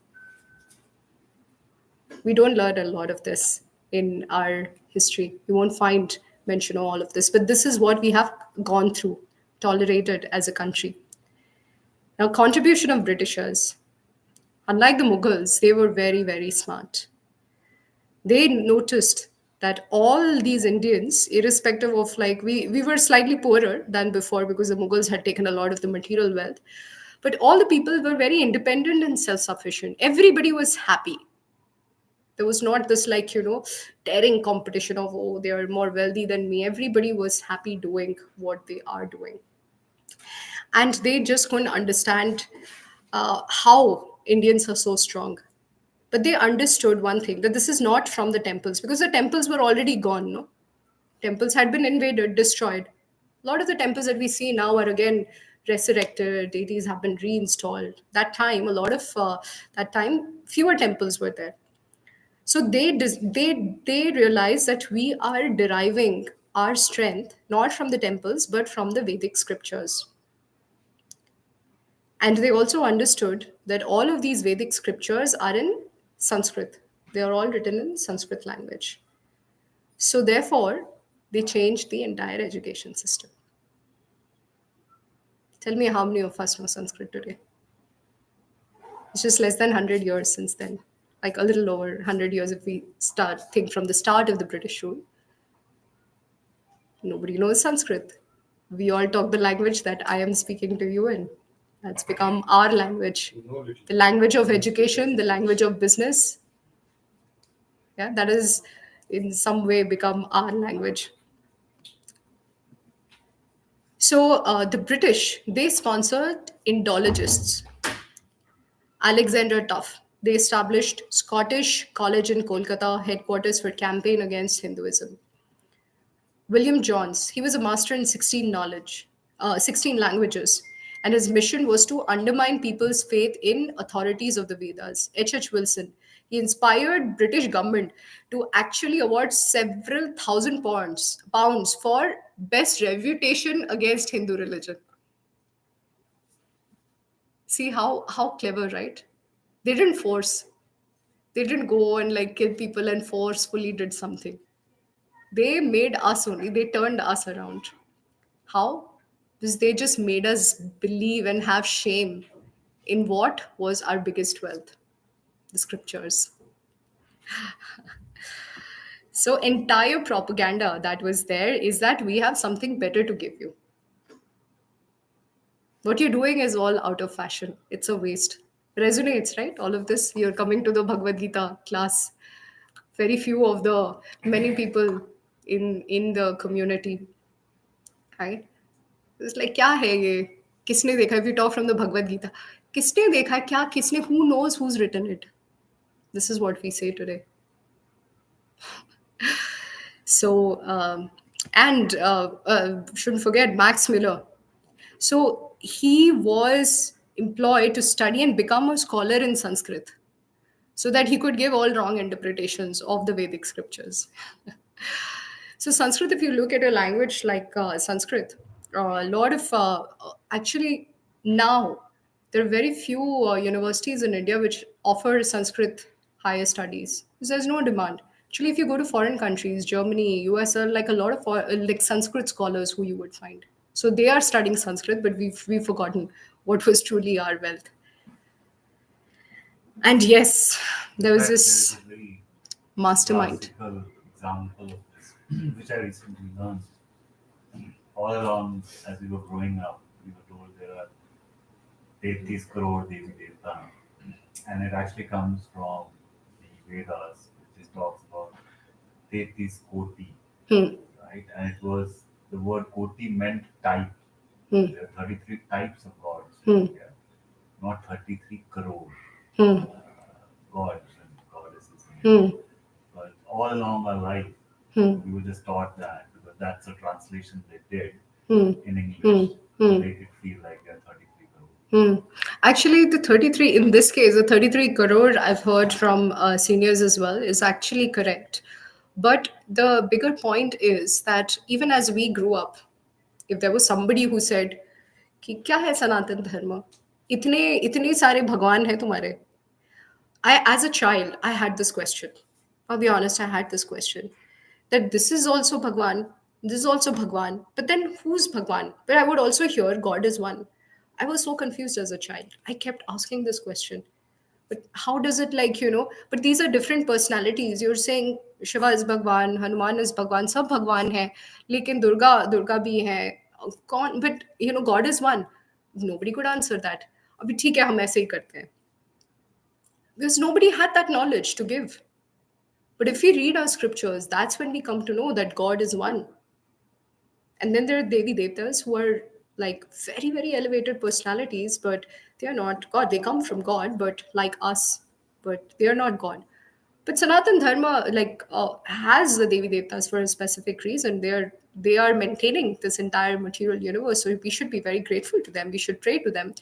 A: We don't learn a lot of this in our history. You won't find mention of all of this, but this is what we have gone through, tolerated as a country. Now, contribution of Britishers. Unlike the Mughals, they were very, very smart. They noticed that all these Indians, irrespective of, we were slightly poorer than before because the Mughals had taken a lot of the material wealth, but all the people were very independent and self-sufficient. Everybody was happy. There was not this tearing competition of, oh, they are more wealthy than me. Everybody was happy doing what they are doing, and they just couldn't understand how Indians are so strong. But they understood one thing, that this is not from the temples, because the temples were already gone. No, temples had been invaded, destroyed. A lot of the temples that we see now are again resurrected. Deities have been reinstalled. That time, a lot of that time, fewer temples were there. So they realize that we are deriving our strength not from the temples but from the Vedic scriptures. And they also understood that all of these Vedic scriptures are in Sanskrit. They are all written in Sanskrit language. So therefore, they changed the entire education system. Tell me how many of us know Sanskrit today? It's just less than 100 years since then. Like a little over 100 years if we think from the start of the British rule. Nobody knows Sanskrit. We all talk the language that I am speaking to you in. That's become our language. The language of education, the language of business. Yeah, that is in some way become our language. So the British, they sponsored Indologists. Alexander Tuff. They established Scottish College in Kolkata, headquarters for campaign against Hinduism. William Jones, he was a master in 16 languages, and his mission was to undermine people's faith in authorities of the Vedas. H. Wilson, he inspired British government to actually award several thousand pounds for best refutation against Hindu religion. See how clever, right? They didn't force. They didn't go and kill people and forcefully did something. They made us only. They turned us around. How? Because they just made us believe and have shame in what was our biggest wealth, the scriptures. So entire propaganda that was there is that we have something better to give you. What you're doing is all out of fashion. It's a waste. Resonates, right? All of this. You're coming to the Bhagavad Gita class. Very few of the many people in the community, right? It's like, क्या है ये? किसने देखा? If you talk from the Bhagavad Gita, किसने देखा है? क्या किसने? Who knows who's written it? This is what we say today. So, and shouldn't forget Max Miller. So he was employed to study and become a scholar in Sanskrit, so that he could give all wrong interpretations of the Vedic scriptures. So Sanskrit, if you look at a language like Sanskrit, a lot of actually now there are very few universities in India which offer Sanskrit higher studies because there's no demand. Actually, if you go to foreign countries, Germany, US, are like a lot of like Sanskrit scholars who you would find. So they are studying Sanskrit, but we've forgotten what was truly our wealth. And yes,
E: In
A: there was
E: fact, there is
A: this
E: a very
A: mastermind.
E: classical example of this, which I recently learned. All along, as we were growing up, we were told there are 33 crore Devi Devta, and it actually comes from the Vedas, which talks about 33 koti,
A: Hmm.
E: right? And it was the word koti meant type.
A: Hmm.
E: There are 33 types of gods in
A: Hmm.
E: India, not 33 crore
A: Hmm.
E: gods and goddesses in
A: Hmm.
E: India. But all along our life,
A: Hmm.
E: we were just taught that because that's a translation they did
A: Hmm.
E: in
A: Hmm.
E: English to
A: Hmm.
E: make it feel like they're 33 crore.
A: Hmm. Actually, the 33, in this case, the 33 crore I've heard from seniors as well is actually correct. But the bigger point is that even as we grew up, if there was somebody who said कि क्या है सनातन धर्म, इतने इतने सारे भगवान हैं तुम्हारे, I, as a child, I had this question. I'll be honest, I had this question that this is also Bhagwan, this is also Bhagwan, but then who's Bhagwan? But I would also hear God is one. I was so confused as a child. I kept asking this question. But how does it But these are different personalities. You're saying Shiva is Bhagwan, Hanuman is Bhagwan, sab Bhagwan hai, lekin Durga bhi hai. But God is one. Nobody could answer that. अभी ठीक है हम ऐसे ही करते हैं because nobody had that knowledge to give. But if we read our scriptures, that's when we come to know that God is one. And then there are Devi Devtas who are like very, very elevated personalities, but they are not God. They come from God, but like us, but they are not God. But Sanatan Dharma has the Devi Devtas for a specific reason. They are maintaining this entire material universe. So we should be very grateful to them. We should pray to them,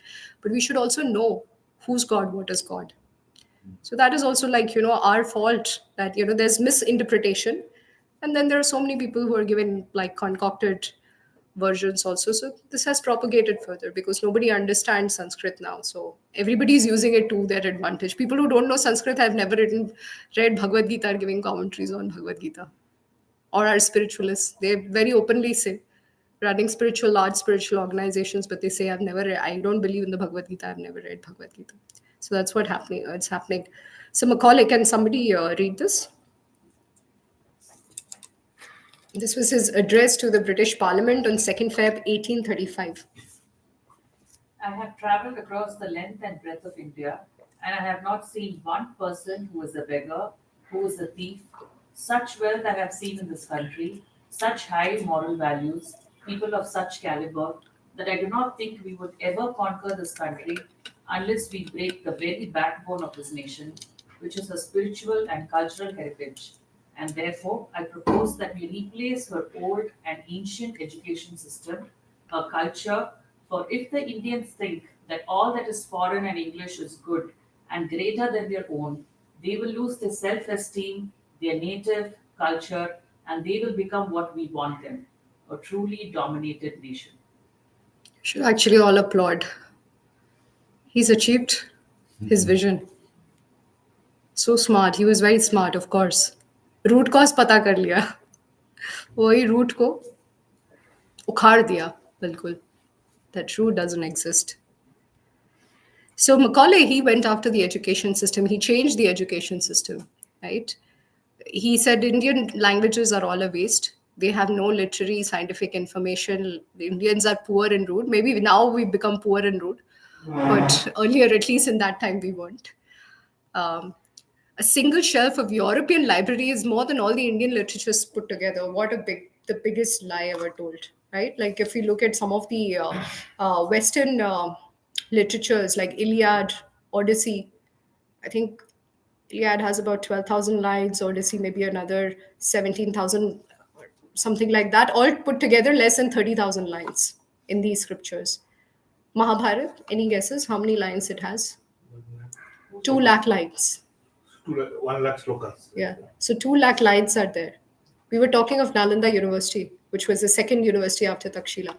A: but we should also know who's God, what is God. So that is also our fault that there's misinterpretation, and then there are so many people who are given like concocted versions also. So this has propagated further because nobody understands Sanskrit now, so everybody's using it to their advantage. People who don't know Sanskrit have never read Bhagavad Gita are giving commentaries on Bhagavad Gita, or are spiritualists. They very openly say running large spiritual organizations, but they say I don't believe in the Bhagavad Gita. I've never read Bhagavad Gita. So that's what happening. It's happening. So Macaulay, can somebody read this? This was his address to the British Parliament on 2nd Feb 1835.
F: I have travelled across the length and breadth of India, and I have not seen one person who is a beggar, who is a thief. Such wealth I have seen in this country, such high moral values, people of such caliber, that I do not think we would ever conquer this country unless we break the very backbone of this nation, which is her spiritual and cultural heritage. And therefore, I propose that we replace her old and ancient education system, her culture, for if the Indians think that all that is foreign and English is good and greater than their own, they will lose their self esteem, their native culture, and they will become what we want them, a truly dominated nation.
A: Should actually all applaud. He's achieved his vision. So smart. He was very smart, of course. Root cause पता कर लिया, वही root को उखाड़ दिया बिल्कुल. That root doesn't exist. So Macaulay, he went after the education system. He changed the education system, right? He said Indian languages are all a waste. They have no literary, scientific information. The Indians are poor and rude. Maybe now we've become poor and rude, but earlier, at least in that time, we weren't. Um, a single shelf of European library is more than all the Indian literatures put together. What the biggest lie ever told, right? Like if you look at some of the Western literatures like Iliad, Odyssey, I think Iliad has about 12,000 lines, Odyssey maybe another 17,000, something like that, all put together less than 30,000 lines in these scriptures. Mahabharat, any guesses how many lines it has? 2 lakh lines.
D: 1 lakh slokas.
A: Yeah. So 2 lakh lines are there. We were talking of Nalanda University, which was the second university after Takshila,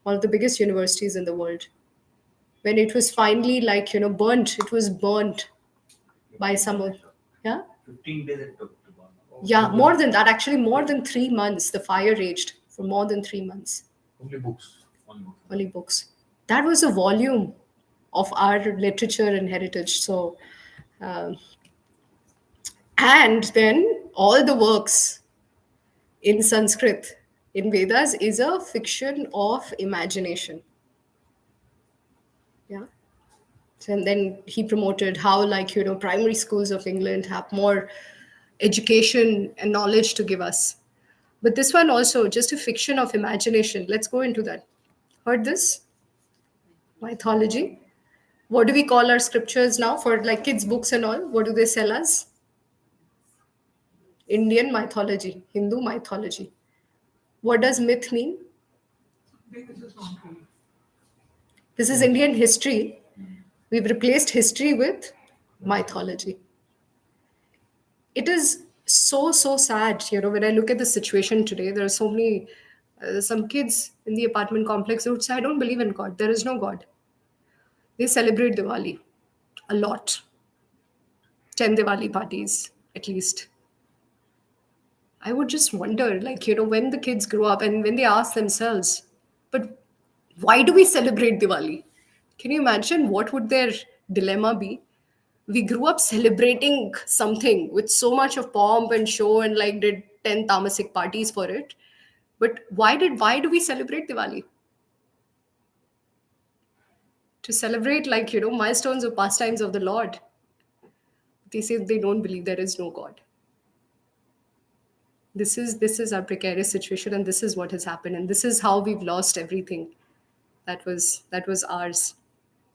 A: one of the biggest universities in the world. When it was finally burnt, it was burnt by someone. Yeah?
E: 15 days it took to burn.
A: Yeah, more than that. Actually, more than 3 months. The fire raged for more than 3 months.
D: Only books.
A: Only books. That was a volume of our literature and heritage. So, um, and then all the works in Sanskrit, in Vedas, is a fiction of imagination. Yeah. So, and then he promoted how, like, primary schools of England have more education and knowledge to give us. But this one also, just a fiction of imagination. Let's go into that. Heard this? Mythology. What do we call our scriptures now for like kids' books and all? What do they sell us? Indian mythology, Hindu mythology. What does myth mean? This is Indian history. We've replaced history with mythology. It is so, so sad. When I look at the situation today, there are so many, some kids in the apartment complex who would say, I don't believe in God. There is no God. They celebrate Diwali a lot. 10 Diwali parties, at least. I would just wonder, like, when the kids grow up and when they ask themselves, but why do we celebrate Diwali? Can you imagine what would their dilemma be? We grew up celebrating something with so much of pomp and show and like did 10 tamasic parties for it. But why do we celebrate Diwali? To celebrate like, milestones or pastimes of the Lord. They say they don't believe there is no God. This is our precarious situation, and this is what has happened, and this is how we've lost everything that was ours,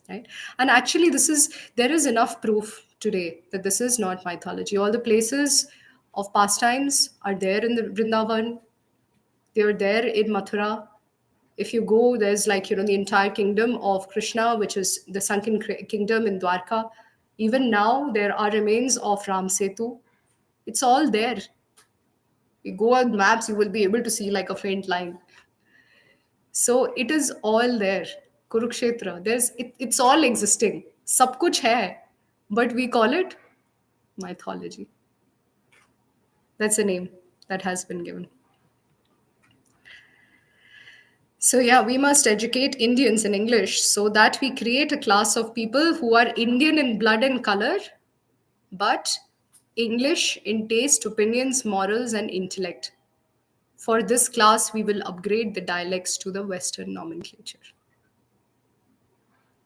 A: right? And actually, there is enough proof today that this is not mythology. All the places of pastimes are there in the Vrindavan. They are there in Mathura. If you go, there's like the entire kingdom of Krishna, which is the sunken kingdom in Dwarka. Even now, there are remains of Ram Setu. It's all there. You go on maps, you will be able to see like a faint line. So it is all there. Kurukshetra, it's all existing. Sab kuch hai, but we call it mythology. That's a name that has been given. So yeah, we must educate Indians in English so that we create a class of people who are Indian in blood and color, but English in taste, opinions, morals, and intellect. For this class, we will upgrade the dialects to the Western nomenclature.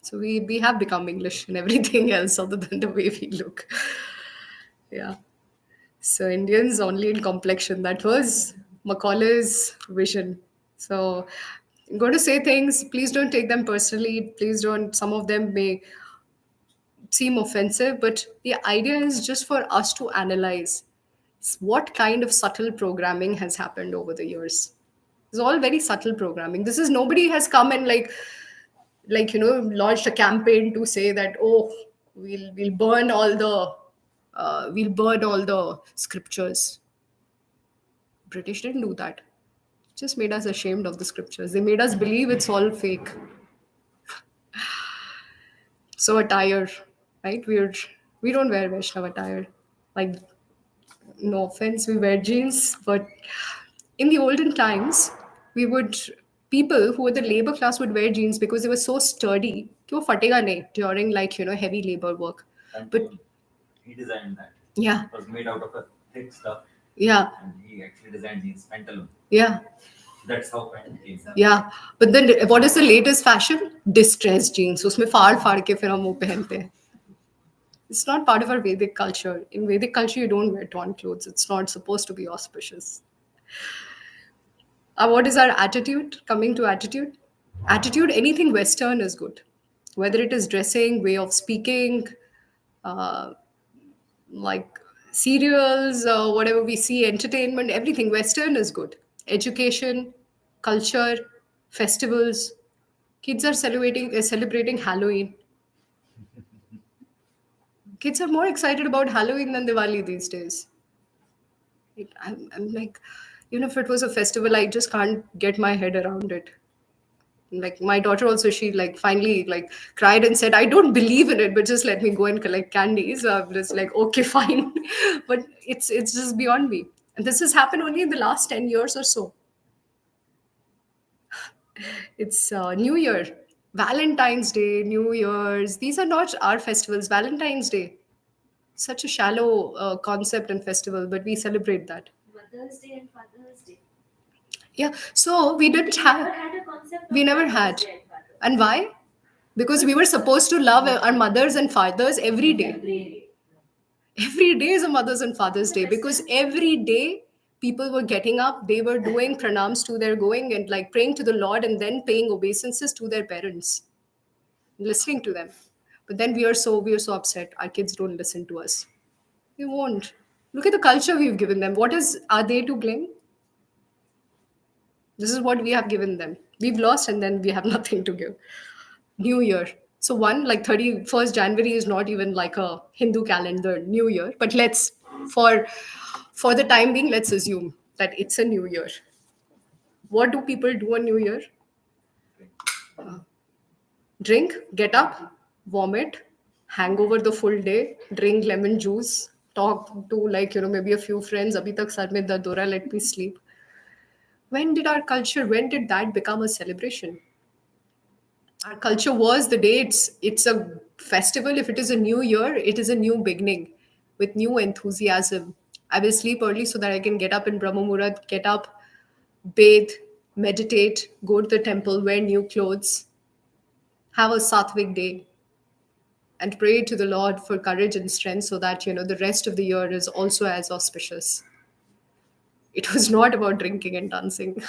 A: So we have become English in everything else other than the way we look. Yeah. So Indians only in complexion. That was Macaulay's vision. So I'm going to say things. Please don't take them personally. Please don't. Some of them may seem offensive, but the idea is just for us to analyze what kind of subtle programming has happened over the years. It's all very subtle programming. This is nobody has come and launched a campaign to say that, oh, we'll burn all the scriptures. British didn't do that. Just made us ashamed of the scriptures. They made us believe it's all fake. So attire, right? We don't wear Vaishnava attire. Like, no offense, we wear jeans, but in the olden times, we would people who were the labor class would wear jeans because they were so sturdy. कि वो फटेगा नहीं during heavy labor work. But
E: He designed that.
A: yeah,
E: It was made out of a thick stuff,
A: yeah,
E: and he actually designed these pantaloons.
A: yeah,
E: That's how pant came.
A: yeah. But then what is the latest fashion? Distressed jeans. उसमें फाड़ फाड़ के फिर हम वो पहनते हैं. It's not part of our Vedic culture. In Vedic culture, you don't wear torn clothes. It's not supposed to be auspicious. What is our attitude? Coming to attitude? Attitude, anything Western is good. Whether it is dressing, way of speaking, uh, like serials, whatever we see, entertainment, everything Western is good. Education, culture, festivals. Kids are celebrating Halloween. Kids are more excited about Halloween than Diwali these days. I'm like, even if it was a festival, I just can't get my head around it. Like my daughter also, she like finally like cried and said, I don't believe in it, but just let me go and collect candies. So I'm just like, okay, fine. But it's just beyond me. And this has happened only in the last 10 years or so. It's New Year, Valentine's Day, New Year's. These are not our festivals. Valentine's Day, such a shallow concept and festival, but we celebrate that.
G: Mother's Day and Father's Day.
A: Yeah. So we didn't
G: We
A: have.
G: never had a concept of
A: We never
G: Mother's
A: had.
G: Day and Father's
A: And why? Because we were supposed to love our mothers and fathers every day.
B: Day.
A: Every day is a Mother's and Father's Day because every day people were getting up, they were doing pranams to their going and like praying to the Lord and then paying obeisances to their parents, listening to them. But then we are so upset. Our kids don't listen to us. They won't. Look at the culture we've given them. Are they to blame? This is what we have given them. We've lost and then we have nothing to give. New Year. So one like 31st January is not even like a Hindu calendar New Year, but let's for for the time being let's assume that it's a New Year. What do people do on New Year? Drink, get up, vomit, hangover the full day, drink lemon juice, talk to like maybe a few friends. Abhi tak sar mein dard ho raha, let me sleep. When did that become a celebration? Our culture was the day it's a festival. If it is a new year, it is a new beginning with new enthusiasm. I will sleep early so that I can get up in Brahma Muhurat, get up, bathe, meditate, go to the temple, wear new clothes, have a sattvic day, and pray to the Lord for courage and strength so that the rest of the year is also as auspicious. It was not about drinking and dancing.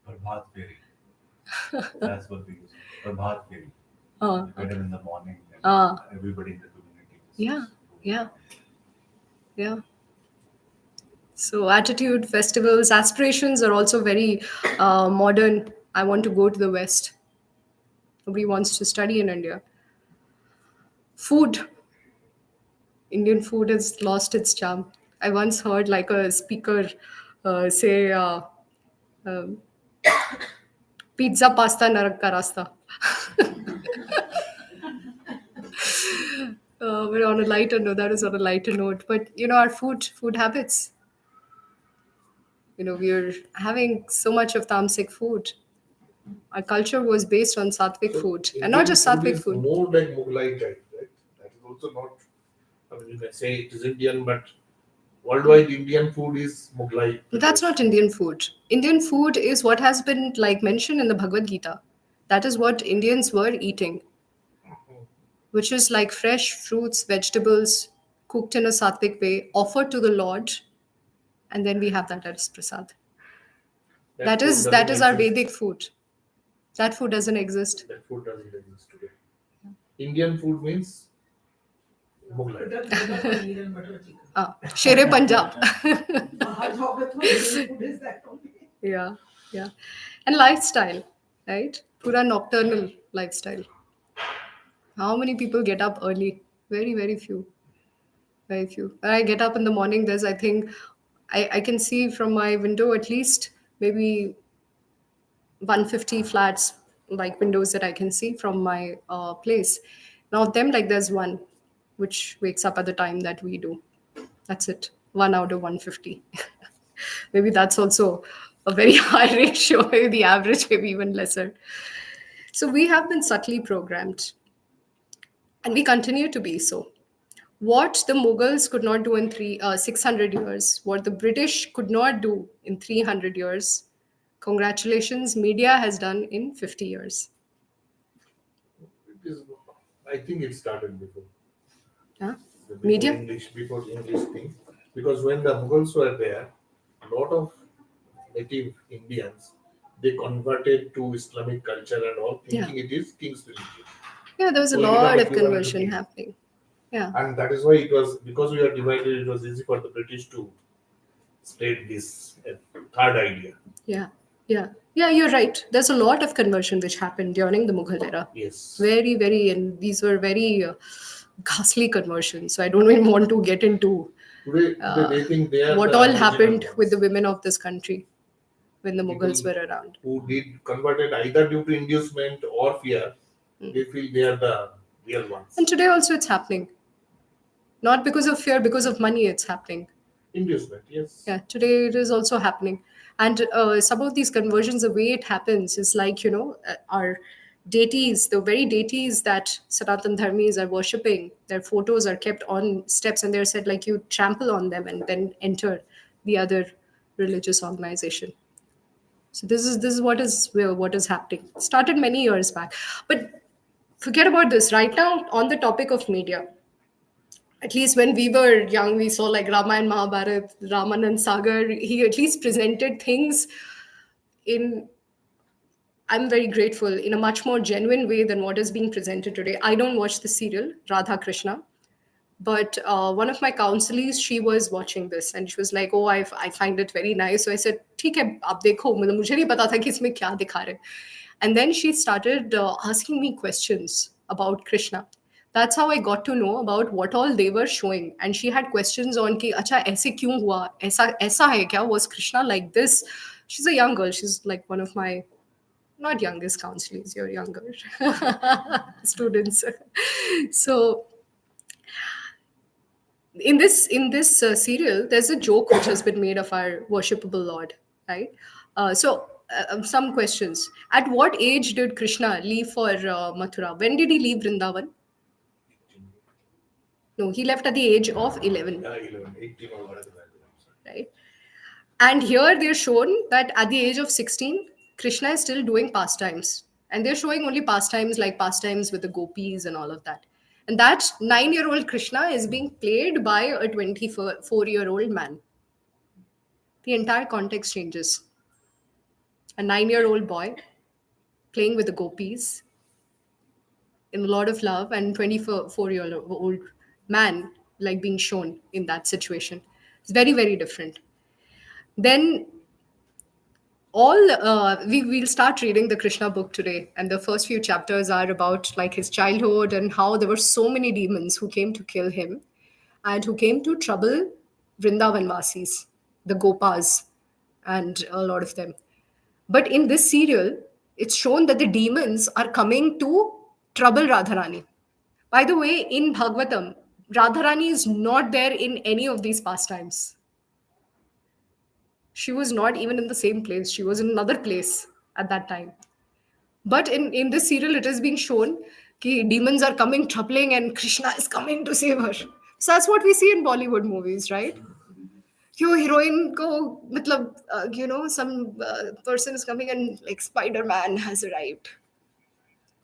E: Prabhat Fairy. That's what we use. Prabhat Fairy.
A: Uh,
E: Better in the morning. And everybody in the community.
A: Yeah, yeah. Yeah. So attitude, festivals, aspirations are also very modern. I want to go to the West. Nobody wants to study in India. Food. Indian food has lost its charm. I once heard like a speaker say, um, "Pizza, pasta, narak ka rasta." But on a lighter note, that is on a lighter note. But our food habits. We're having so much of tamasic food. Our culture was based on sattvic
D: So
A: food, and
D: Indian
A: not just
D: food
A: sattvic
D: is
A: food.
D: more like Mughlai type, right? That is also not. I mean, you can say it is Indian, but worldwide Indian food is Mughlai.
A: But that's not Indian food. Indian food is what has been like mentioned in the Bhagavad Gita. That is what Indians were eating, which is like fresh fruits, vegetables, cooked in a sattvic way, offered to the Lord, and then we have that as prasad. That
D: food
A: is
D: doesn't
A: our
D: exist.
A: Vedic food. That food doesn't exist.
D: That food doesn't exist today. Indian food means Mughlai.
A: Shere Punjab.
H: Food is that only.
A: Yeah, yeah. And lifestyle, right? Pura nocturnal lifestyle. How many people get up early? Very, very few. Very few. When I get up in the morning, there's, I think, I can see from my window at least maybe 150 flats, like windows that I can see from my place. Now, of them, like there's one which wakes up at the time that we do. That's it. One out of 150. Maybe that's also a very high ratio. Maybe the average, maybe even lesser. So we have been subtly programmed, and we continue to be so. What the Mughals could not do in 600 years, what the British could not do in 300 years, congratulations, media has done in 50 years.
D: It is. I think it started before.
A: Huh?
D: Before
A: Media?
D: before English thing, because when the Mughals were there, a lot of native Indians they converted to Islamic culture and all, thinking it is king's religion.
A: Yeah, there was a
D: Political
A: lot of
D: equivalent to
A: conversion
D: king.
A: happening. Yeah.
D: And that is why it was because we are divided. It was easy for the British to spread this third idea.
A: Yeah. Yeah. Yeah, you're right. There's a lot of conversion which happened during the Mughal era.
D: Yes.
A: Very, very, and these were very ghastly conversions. So I don't even want to get into
D: Today they think they are
A: what
D: the
A: all
D: original
A: happened with the
D: ones.
A: women of this country when the Mughals
D: People
A: were around.
D: who did converted either due to inducement or fear. They feel they are the real ones.
A: And today also it's happening. Not because of fear, because of money it's happening.
D: Inducement, yes.
A: Yeah, today it is also happening. And some of these conversions, the way it happens is like, our deities, the very deities that Sanatan Dharmis are worshipping, their photos are kept on steps and they're said like you trample on them and then enter the other religious organization. So this is what is happening. Started many years back. But forget about this. Right now, on the topic of media, at least when we were young, we saw like Rama and Mahabharat, Ramanand Sagar. He at least presented things in, I'm very grateful, in a much more genuine way than what is being presented today. I don't watch the serial Radha Krishna, but one of my counselees, she was watching this and she was like, oh, I find it very nice. So I said, ठीक है आप देखो, मतलब मुझे नहीं पता था कि इसमें क्या दिखा रहे. And then she started asking me questions about Krishna. That's how I got to know about what all they were showing. And she had questions on कि अच्छा ऐसे क्यों हुआ, ऐसा ऐसा है क्या, was Krishna like this? She's a young girl. She's like one of my, not youngest counselees, you're younger students. So in this serial, there's a joke which has been made of our worshipable Lord, right? Some questions. At what age did Krishna leave for Mathura? When did he leave Vrindavan? No, he left at the age of 11,
D: 11, 18 or whatever.
A: right? And here they're shown that at the age of 16, Krishna is still doing pastimes. And they're showing only pastimes like pastimes with the gopis and all of that. And that 9-year-old Krishna is being played by a 24-year-old man. The entire context changes. A 9-year-old boy playing with the gopis in a lot of love, and 24-year-old man like being shown in that situation. It's very, very different. Then we'll start reading the Krishna book today, and the first few chapters are about like his childhood and how there were so many demons who came to kill him and who came to trouble Vrindavan Vasis, the Gopas, and a lot of them. But in this serial, it's shown that the demons are coming to trouble Radharani. By the way, in Bhagavatam, Radharani is not there in any of these pastimes. She was not even in the same place. She was in another place at that time. But in this serial, it is being shown that demons are coming, troubling, and Krishna is coming to save her. So that's what we see in Bollywood movies, right? Yo, heroine ko, matlab, some person is coming and like Spider-Man has arrived.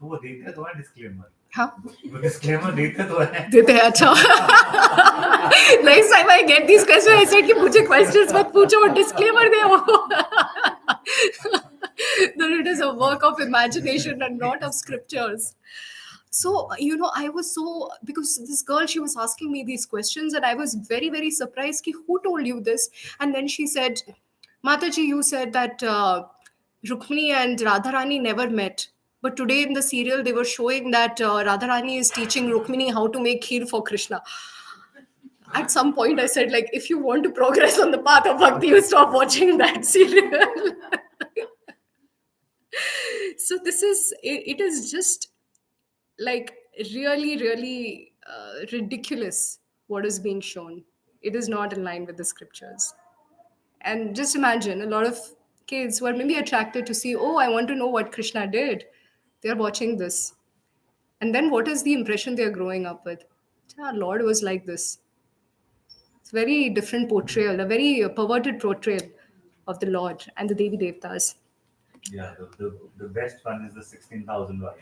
E: तो वो देते तो है disclaimer.
A: हाँ?
E: वो disclaimer देते तो है.
A: देते हैं, अच्छा. Next time I get these questions, I said कि मुझे questions मत पूछो, disclaimer दे वो. That it is a work of imagination and not of scriptures. So, I was so, because this girl, she was asking me these questions and I was very, very surprised ki, who told you this? And then she said, Mataji, you said that Rukmini and Radharani never met. But today in the serial, they were showing that Radharani is teaching Rukmini how to make kheer for Krishna. At some point, I said, like, if you want to progress on the path of bhakti, you stop watching that serial. So it is just like really, really ridiculous what is being shown. It is not in line with the scriptures. And just imagine a lot of kids who are maybe attracted to see, oh, I want to know what Krishna did. They're watching this. And then what is the impression they're growing up with? Our Lord was like this. It's a very different portrayal, a very perverted portrayal of the Lord and the Devi Devtas.
E: Yeah, the best one is the 16,000 wives.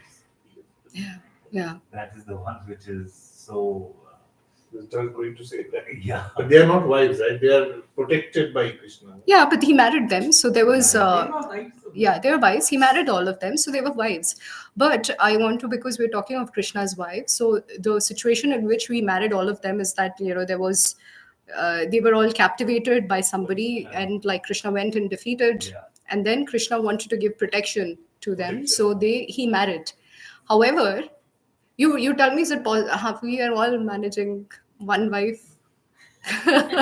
A: Yeah.
E: That is the one which is so.
D: I was just going to say that.
E: Yeah.
D: But they are not wives, right? They are protected by Krishna.
A: Yeah, but he married them. So there was,
E: They
A: they were wives. He married all of them. So they were wives. But I want to, because we're talking of Krishna's wives. So the situation in which we married all of them is that, there was, they were all captivated by somebody and like Krishna went and defeated.
E: Yeah.
A: And then Krishna wanted to give protection to them. So he married. However, you tell me, is it we are all managing one wife?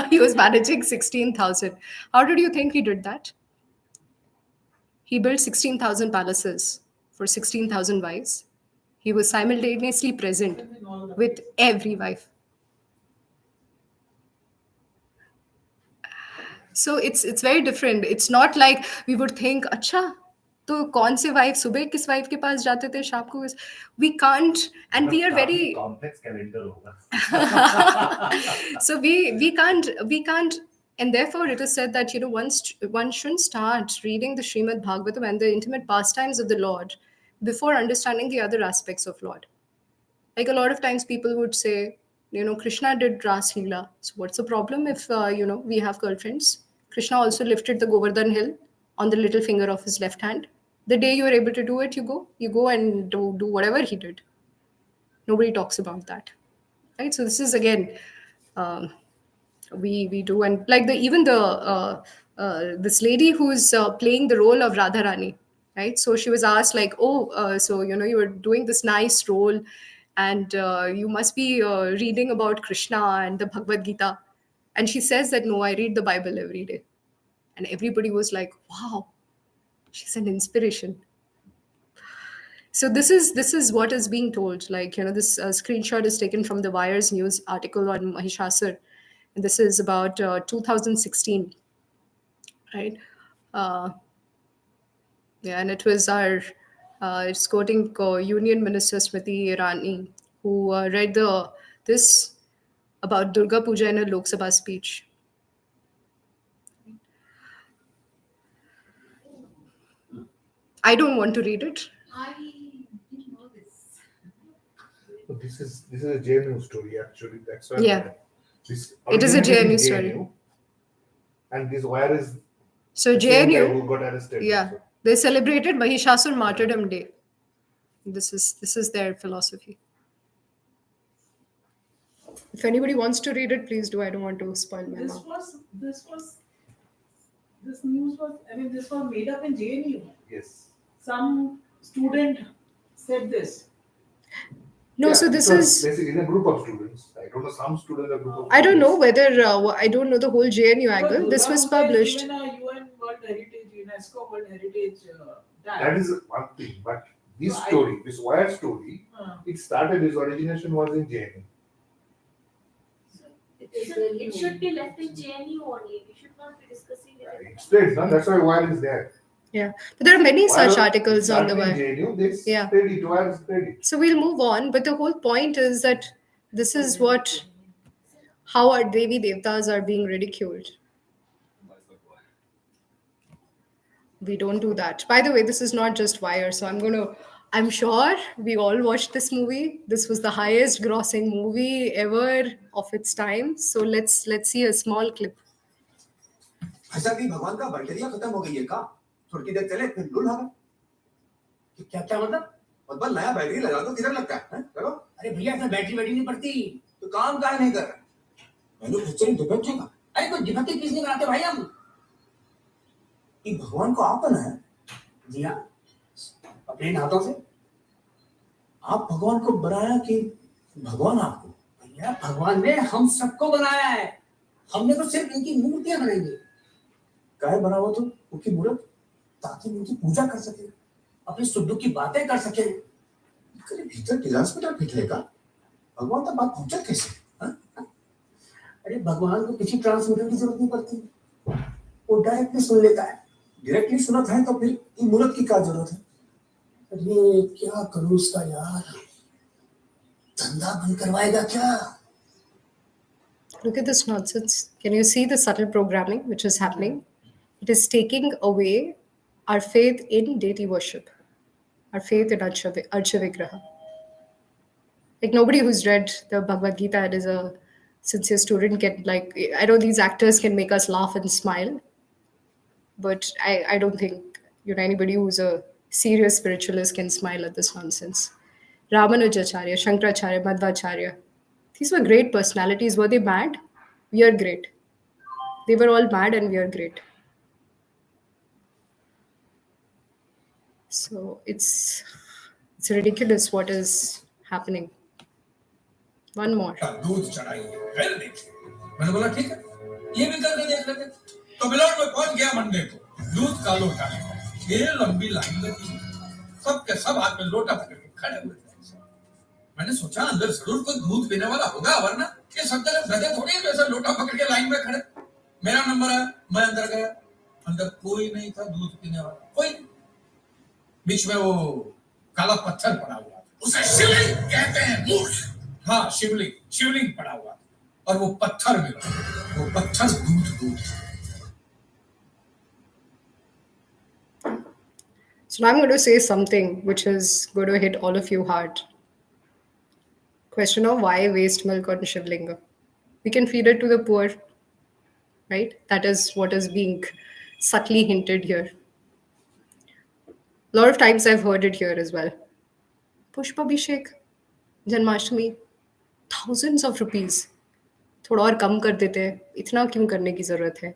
A: He was managing 16,000. How did you think he did that? He built 16,000 palaces for 16,000 wives. He was simultaneously present with every wife. So it's very different. It's not like we would think, अच्छा तो कौन से wife सुबह किस wife के पास जाते थे शाम को we can't, and we are
E: काफी
A: very
E: कॉम्प्लेक्स कैलेंडर होगा.
A: so we can't, and therefore it is said that one shouldn't start reading the Srimad Bhagavatam and the intimate pastimes of the Lord before understanding the other aspects of Lord. Like a lot of times people would say, Krishna did Ras Leela. So what's the problem if, we have girlfriends? Krishna also lifted the Govardhan hill on the little finger of his left hand. The day you are able to do it, you go and do whatever he did. Nobody talks about that, right? So this is again, um, we do, and like this lady who's playing the role of Radharani, right? So she was asked like, oh, so you were doing this nice role, and you must be reading about Krishna and the Bhagavad Gita, and she says that no, I read the Bible every day, and everybody was like, wow, she's an inspiration. So this is what is being told. Like this screenshot is taken from the Wire's news article on Mahishasur, and this is about 2016, right? Uh, yeah, and it was it's quoting Union Minister Smriti Irani, who read this about Durga Puja in a Lok Sabha speech. I don't want to read it.
F: I didn't know this.
D: So this is a JNU story actually. That's why.
A: Yeah.
D: This
A: It is a
D: originated in
A: JNU story.
D: And this wire is
A: So
D: the same guy
A: JNU,
D: who got arrested.
A: yeah,
D: also.
A: they celebrated Mahishasur Martyrdom Day. This is their philosophy. If anybody wants to read it, please do. I don't want to spoil my mouth.
H: This news was, I mean, this was made up in JNU.
D: Yes.
H: Some student said this.
A: No,
D: Yeah,
A: so this
D: it was
A: is.
D: basically in a group of students. I don't know, some student, a group of
A: I don't know
D: students.
A: whether I don't know the whole JNU
H: But
A: angle. This
H: Durga
A: was
H: Puja is
A: published.
H: given a UN World Heritage, UNESCO World Heritage
D: That
H: tag.
D: is one thing, but this
H: So I-
D: story, this wire story,
H: Uh,
D: it started, its origination was in JNU.
G: It should be left in JNU only. We should not be discussing it.
D: It explains, no? That's why wire is there.
A: Yeah, but there are many such
D: Wire
A: articles on the
D: started
A: wire.
D: in JNU, they
A: Yeah.
D: spread it, wire spread it.
A: So we'll move on. But the whole point is that this is how our Devi Devtas are being ridiculed. We don't do that. By the way, this is not just Wire. So I'm sure we all watched this movie. This was the highest grossing movie ever of its time. So let's see a small clip.
I: ऐसा भी भगवान का बैटरिया खत्म हो गई है का थोड़ी देर चले फिर लूल हो गए क्या क्या मतलब नया बैटरी लगा दो किधर लगता है करो अरे भैया इसमें बैटरी नहीं पड़ती तो काम काहे नहीं कर रहा मैंने फ्यूचर डिफेक्ट है अरे कोई डिफेक्ट किस नहीं बनाते भाई हम ये भगवान को आप बनाया जी हाँ अपने हाथों से आप भगवान को बनाया कि भगवान आपको भैया भगवान ने हम सबको बनाया है हमने तो सिर्फ इनकी मूर्तियां बनाई है काय बना हुआ तो उनकी मूर्त ताकि उनकी पूजा कर सके अपने सुख दुख की बातें कर सके कभी भीतर ट्रांसमीटर फिटलेगा भगवान तक बात पहुंचा कैसे अरे भगवान को किसी ट्रांसमीटर की जरूरत नहीं पड़ती वो डायरेक्टली सुन लेता है डायरेक्टली सुना था तो फिर इन मूर्त की क्या जरूरत है अरे क्या करूं उसका यार धंधा बंद करवाएगा क्या
A: Look at this nonsense. Can you see the subtle programming which is happening? It is taking away our faith in deity worship, our faith in Archa Vigraha. Like nobody who's read the Bhagavad Gita and is a sincere student can I know these actors can make us laugh and smile, but I don't think anybody who's a serious spiritualist can smile at this nonsense. Ramanujacharya, Shankaracharya, Madhvacharya. These were great personalities. Were they mad? We are great. They were all mad and we are great. So it's ridiculous what is happening. One more.
I: दूध चढ़ाई है ना देखिए मैंने बोला ठीक है ये भी करके देख लेते तो मिलान में पहुंच गया मंडे को दूध का लोटा ये लंबी लाइन लगी सबके सब हाथ में लोटा पकड़ के खड़े हुए थे मैंने सोचा अंदर जरूर कोई दूध पीने वाला होगा वरना ये सब तरह गधे थोड़ी है जैसे लोटा पकड़ के लाइन में खड़े मेरा नंबर है, मैं अंदर गया, अंदर कोई नहीं था दूध पीने वाला, कोई नहीं। बीच में वो काला पत्थर पड़ा हुआ था, उसे शिवलिंग कहते हैं मूर्ख। हाँ, शिवलिंग, शिवलिंग पड़ा हुआ था, और वो पत्थर मिला, वो पत्थर दूध।
A: So now I'm going to say something which is going to hit all of you hard. Question of why waste milk on Shivlinga? We can feed it to the poor, right? That is what is being subtly hinted here. A lot of times I've heard it here as well. Pushpabhishek, Janmashtami, thousands of rupees. थोड़ा और कम कर देते हैं, इतना क्यों करने की जरूरत है?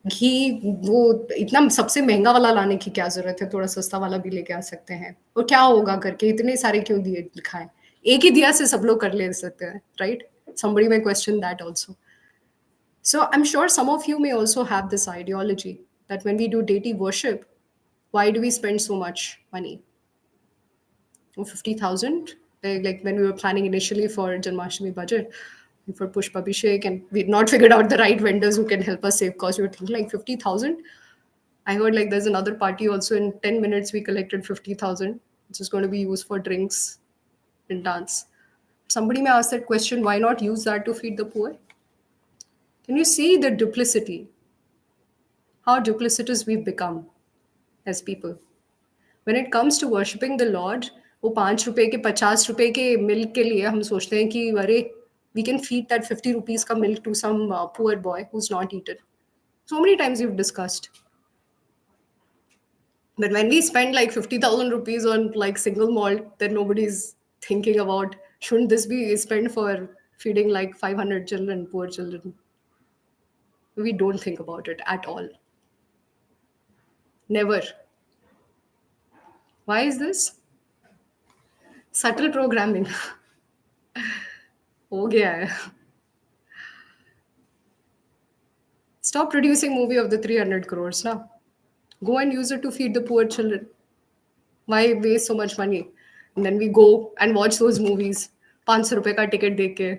A: घी वो इतना सबसे महंगा वाला लाने की क्या जरूरत है? थोड़ा सस्ता वाला भी लेके आ सकते हैं। और क्या होगा करके इतने सारे क्यों दिए दिखाएं? एक ही दिया से सब लोग कर ले सकते हैं, right? Somebody may question that also. So I'm sure some of you may also have this ideology that when we do deity worship, why do we spend so much money? 50,000? Like when we were planning initially for Janmashtami budget, for Pushpabhishek, and we'd not figured out the right vendors who can help us save costs. We were thinking like 50,000. I heard like there's another party also in 10 minutes we collected 50,000, which is going to be used for drinks and dance. Somebody may ask that question, why not use that to feed the poor? Can you see the duplicity? How duplicitous we've become as people. When it comes to worshipping the Lord, वो 5 रुपए के 50 रुपए के milk के लिए हम सोचते हैं कि अरे we can feed that 50 rupees ka milk to some poor boy who's not eaten. So many times we've discussed. But when we spend like 50,000 rupees on like single malt, then nobody's thinking about shouldn't this be spent for feeding like 500 children, poor children? We don't think about it at all. Never. Why is this? Subtle programming. हो गया है. Stop producing movie of the 300 crores now. Go and use it to feed the poor children. Why waste so much money? And then we go and watch those movies. 500 रुपए का ticket देख के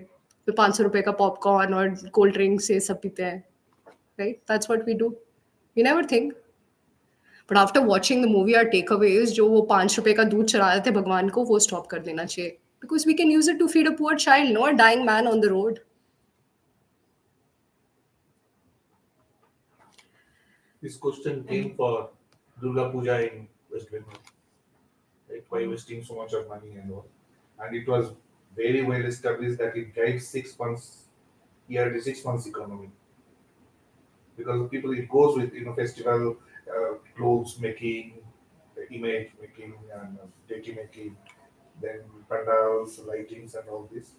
A: फिर 500 रुपए का पॉपकॉर्न और cold drinks ये सब पीते हैं. Right? That's what we do. We never think. But after watching the movie, our takeaways, जो वो 5 रुपए का दूध चढ़ा रहे थे भगवान को, वो stop कर देना चाहिए. Because we can use it to feed a poor child, not a dying man on the road.
D: This question came for Durga Puja in West Bengal. Right? Why wasting so much of money and all? And it was very well established that it guides 6 months, yearly 6 months economy. Because people, it goes with festival, clothes making, image making, and deity making, then pandals, lightings, and all this.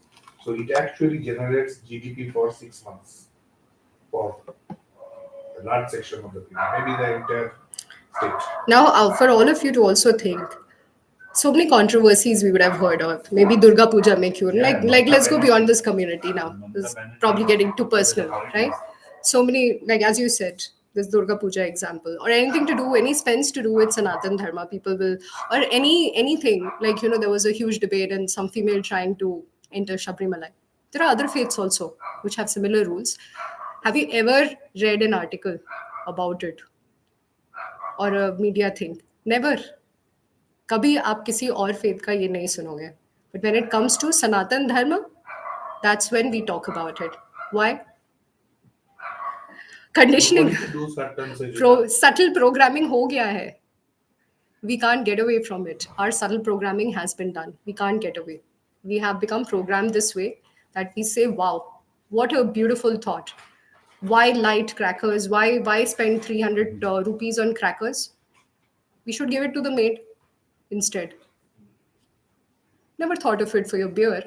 D: So it actually generates GDP for 6 months for a large section of the people, maybe the entire state.
A: Now, for all of you to also think, so many controversies we would have heard of. Maybe Durga Puja make you like let's go beyond this community now. This is probably getting too personal, right? So many, like as you said, this Durga Puja example, or anything to do, any spends to do with Sanatan Dharma, people will, or anything like there was a huge debate and some female trying to enter Shabarimala. There are other faiths also which have similar rules. Have you ever read an article about it or a media thing? Never. कभी आप किसी और faith का ये नहीं सुनोगे. But when it comes to Sanatan Dharma, that's when we talk about it. Why? Conditioning.
D: According to those patterns,
A: Subtle programming हो गया है. We can't get away from it. Our subtle programming has been done. We can't get away. We have become programmed this way that we say, wow, what a beautiful thought. Why light crackers? Why spend 300 rupees on crackers? We should give it to the maid instead. Never thought of it for your beer.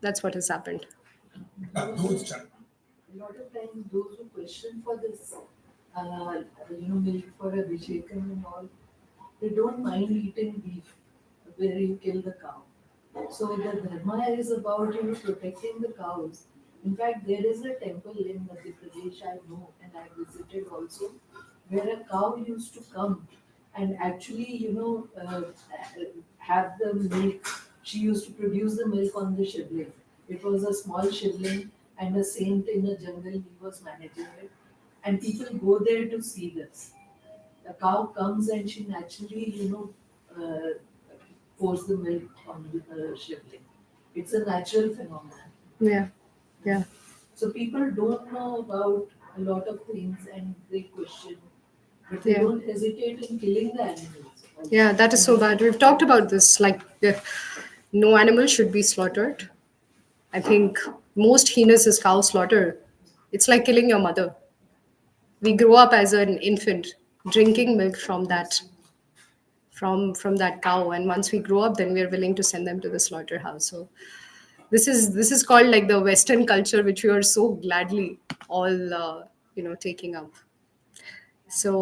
A: That's what has happened.
I: दूध चढ़.
F: A lot of times those who question for this, milk for Abhishekam and all, they don't mind eating beef where you kill the cow. So the dharma is about protecting the cows. In fact, there is a temple in Madhya Pradesh I know, and I visited also, where a cow used to come and actually, have the milk. She used to produce the milk on the shivling.
H: It was a small shivling and a saint in a jungle. He was managing it, and people go there to see this. The cow comes and she naturally, pours the milk on the shivling. It's a natural phenomenon.
A: Yeah. Yeah.
H: So people don't know about a lot of things and they question, but they
A: Yeah.
H: don't hesitate in killing the animals.
A: Yeah, that is so bad. We've talked about this. Like, no animal should be slaughtered. I think most heinous is cow slaughter. It's like killing your mother. We grow up as an infant drinking milk from that cow, and once we grow up, then we are willing to send them to the slaughterhouse. So this is called like the Western culture, which we are so gladly all taking up. So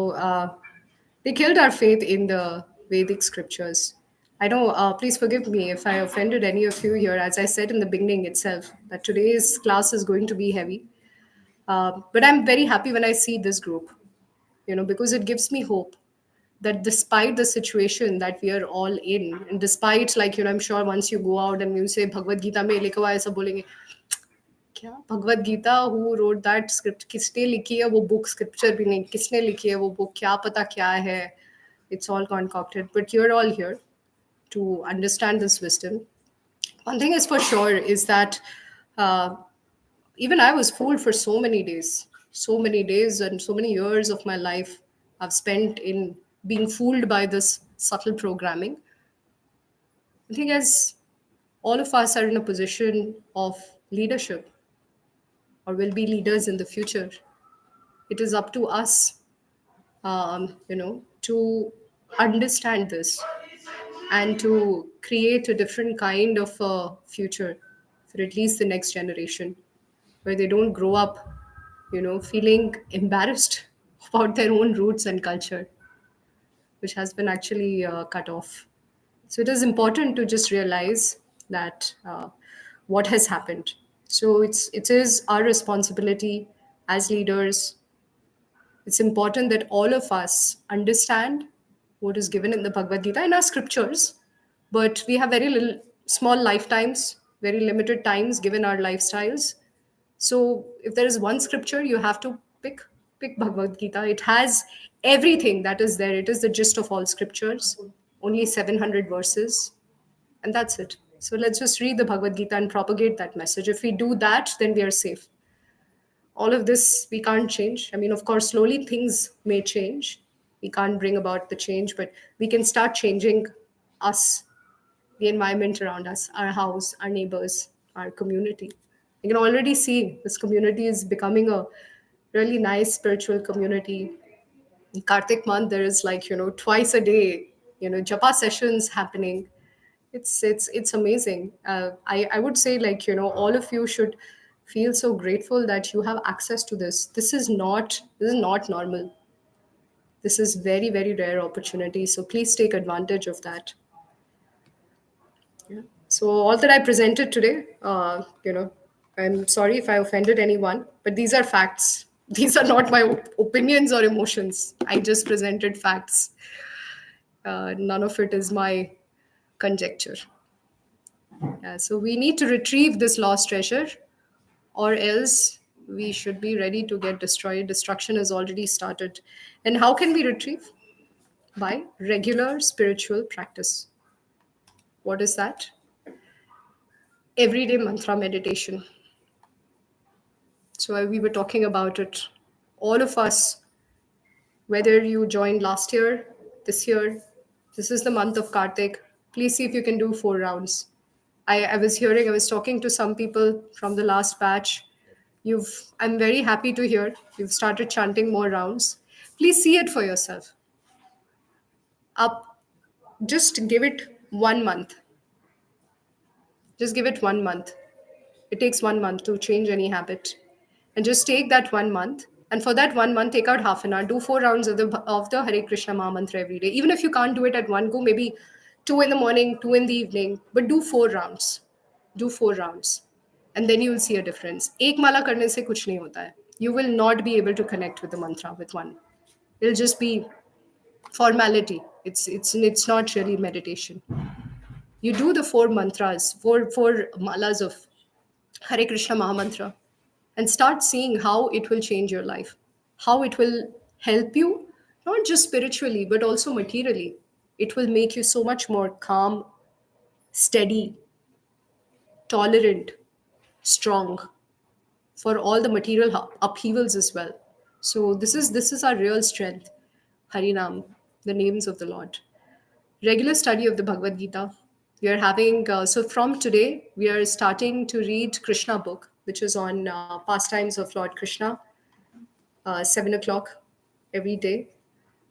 A: they killed our faith in the Vedic scriptures. I know, please forgive me if I offended any of you here. As I said in the beginning itself, that today's class is going to be heavy. But I'm very happy when I see this group, because it gives me hope that despite the situation that we are all in, and despite, like, I'm sure once you go out and you say, Bhagavad Gita mein likha hua hai, सब बोलेंगे, क्या Bhagavad Gita, who wrote that script, किसने लिखी है वो book, scripture भी नहीं, किसने लिखी है वो बुक, क्या पता क्या है, it's all concocted, but you're all here to understand this wisdom. One thing is for sure is that uh, even I was fooled for so many days and so many years of my life I've spent in being fooled by this subtle programming. I think as all of us are in a position of leadership or will be leaders in the future, it is up to us, to understand this and to create a different kind of a future for at least the next generation, where they don't grow up, feeling embarrassed about their own roots and culture, which has been actually cut off. So it is important to just realize that what has happened. So it is our responsibility as leaders. It's important that all of us understand what is given in the Bhagavad Gita in our scriptures, but we have very little small lifetimes, very limited times given our lifestyles. So if there is one scripture, you have to pick Bhagavad Gita. It has everything that is there. It is the gist of all scriptures. Only 700 verses, and that's it. So let's just read the Bhagavad Gita and propagate that message. If we do that, then we are safe. All of this we can't change. I mean, of course, slowly things may change. We can't bring about the change, but we can start changing us, the environment around us, our house, our neighbors, our community. You can already see this community is becoming a really nice spiritual community. In Kartik month, there is, like, twice a day, japa sessions happening. It's amazing. I would say, like, all of you should feel so grateful that you have access to this. This is not normal. This is very, very rare opportunity. So please take advantage of that. Yeah. So all that I presented today, I'm sorry if I offended anyone, but these are facts. These are not my opinions or emotions. I just presented facts. None of it is my conjecture. Yeah, so we need to retrieve this lost treasure, or else we should be ready to get destroyed. Destruction has already started. And how can we retrieve? By regular spiritual practice. What is that? Everyday mantra meditation. So we were talking about it. All of us, whether you joined last year, this year, this is the month of Kartik. Please see if you can do 4 rounds. I was talking to some people from the last batch. I'm very happy to hear you've started chanting more rounds. Please see it for yourself. Up, just give it 1 month. Just give it 1 month. It takes 1 month to change any habit. And just take that 1 month. And for that 1 month, take out half an hour. Do 4 rounds of the Hare Krishna Maha Mantra every day. Even if you can't do it at one go, maybe 2 in the morning, 2 in the evening, but do 4 rounds. Do 4 rounds. And then you will see a difference. Ek mala karne se kuch nahi hota hai. You will not be able to connect with the mantra with one. It'll just be formality. It's not really meditation. You do the four mantras, four malas of Hare Krishna Mahamantra, and start seeing how it will change your life, how it will help you, not just spiritually, but also materially. It will make you so much more calm, steady, tolerant, strong for all the material upheavals as well. So this is our real strength. Harinam, the names of the Lord. Regular study of the Bhagavad Gita. We are having so from today we are starting to read Krishna book, which is on pastimes of Lord Krishna, 7 o'clock every day.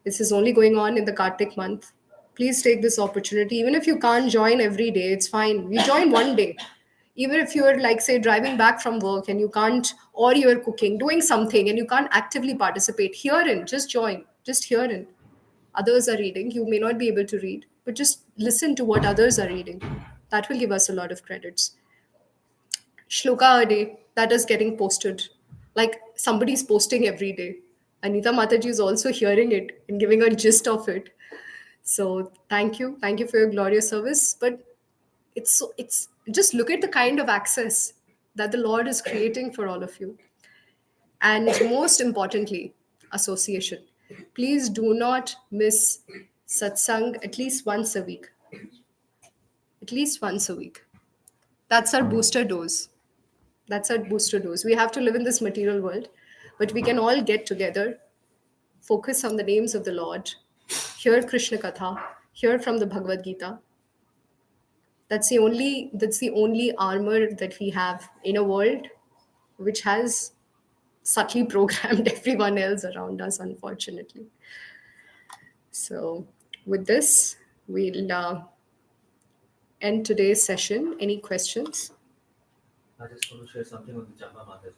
A: This is only going on in the Kartik month. Please take this opportunity. Even if you can't join every day, it's fine. We join one day. Even if you're like, say, driving back from work and you can't, or you're cooking, doing something and you can't actively participate, herein, just join. Just herein. Others are reading. You may not be able to read, but just listen to what others are reading. That will give us a lot of credits. Shloka a day that is getting posted. Like somebody's posting every day. Anita Mataji is also hearing it and giving a gist of it. So thank you for your glorious service. But it's just look at the kind of access that the Lord is creating for all of you, and most importantly, association. Please do not miss satsang at least once a week. At least once a week. That's our booster dose. That's our booster dose. We have to live in this material world, but we can all get together, focus on the names of the Lord, hear Krishna Katha, hear from the Bhagavad Gita. That's the only armor that we have in a world which has subtly programmed everyone else around us, unfortunately. So, with this, we'll end today's session. Any questions?
J: I just want to share something on the Japa Mata.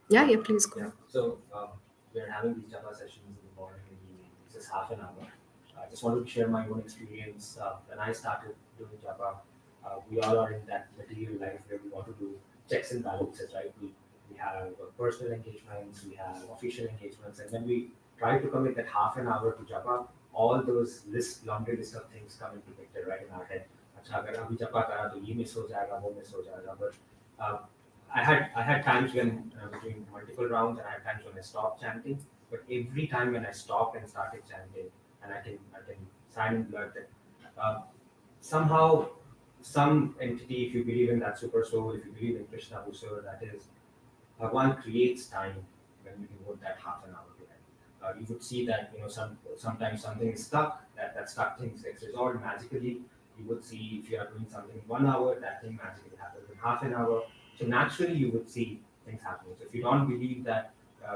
A: Yeah, please go.
J: Yeah. So we're having these Japa sessions in the morning and evening. This is half an hour. I just wanted to share my own experience. When I started doing Japa, we all are in that material life where we want to do checks and balances, right? We have personal engagements, we have official engagements, and when we try to commit that half an hour to Japa, all those laundry list of things come into picture right in our head. अच्छा अगर अभी जपा करा तो ये miss हो जाएगा वो मिस हो जाएगा but uh, I had times when I was doing multiple rounds and I had times when I stopped chanting, but every time when I stopped and started chanting, and I can sign in blood that somehow some entity, if you believe in that super soul, if you believe in Krishna Husar, that is Bhagwan creates time when you devote that half an hour to him. You would see that sometimes something is stuck, that stuck thing gets resolved magically. You would see if you are doing something in 1 hour, that thing magically happens in half an hour. So naturally, you would see things happening. So if you don't believe that,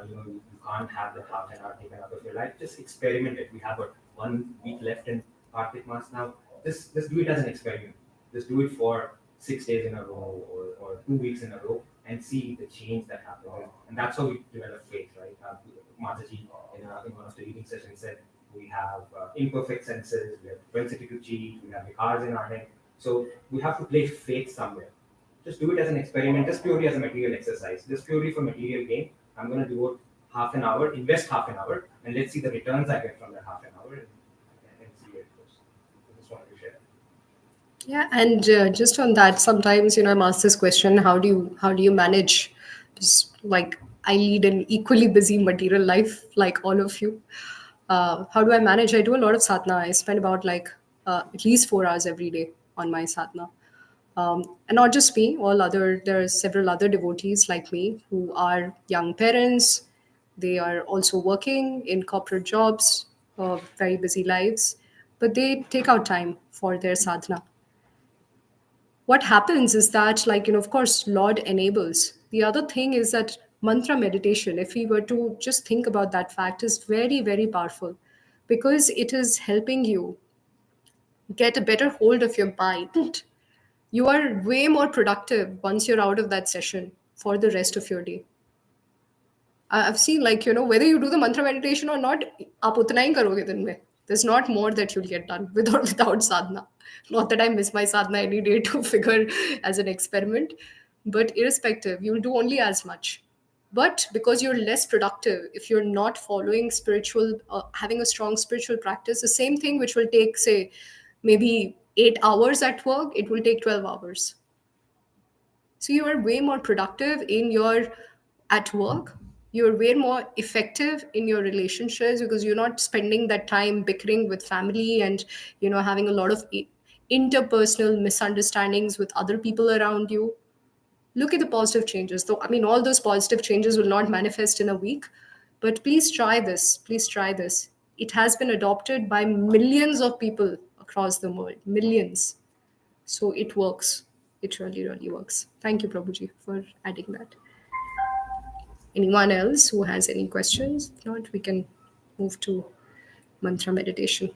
J: you can't have that half an hour taken out of your life, just experiment it. We have 1 week left in Kartik Mas now. Just do it as an experiment. Just do it for 6 days in a row or 2 weeks in a row and see the change that happens. And that's how we develop faith, right? Mataji in one of the reading sessions said we have imperfect senses, we have propensity to cheat, we have the cards in our head. So we have to play faith somewhere. Just do it as an experiment, just purely as a material exercise, just purely for material gain. I'm going to devote half an hour, invest half an hour, and let's see the returns I get from that half an hour and see where it goes. I just wanted to share.
A: Yeah, and just on that, sometimes I'm asked this question: how do you manage? Just like I lead an equally busy material life, like all of you. How do I manage? I do a lot of sadhana. I spend about like at least 4 hours every day on my sadhana. And not just me, there are several other devotees like me who are young parents. They are also working in corporate jobs, very busy lives, but they take out time for their sadhana. What happens is that, like, of course, Lord enables. The other thing is that mantra meditation, if we were to just think about that fact, is very, very powerful because it is helping you get a better hold of your mind. You are way more productive once you're out of that session for the rest of your day. I've seen, like, whether you do the mantra meditation or not, आप उतना ही करोगे दिन में. There's not more that you'll get done with or without sadhana. Not that I miss my sadhana any day to figure as an experiment, but irrespective, you'll do only as much. But because you're less productive, if you're not following having a strong spiritual practice, the same thing which will take, say, maybe 8 hours at work, it will take 12 hours. So you are way more productive in your at work. You're way more effective in your relationships because you're not spending that time bickering with family and having a lot of interpersonal misunderstandings with other people around you. Look at the positive changes, though I mean all those positive changes will not manifest in a week, but please try this. It has been adopted by millions of people across the world, millions. So it works. It really, really works. Thank you, Prabhuji, for adding that. Anyone else who has any questions? If not, we can move to mantra meditation.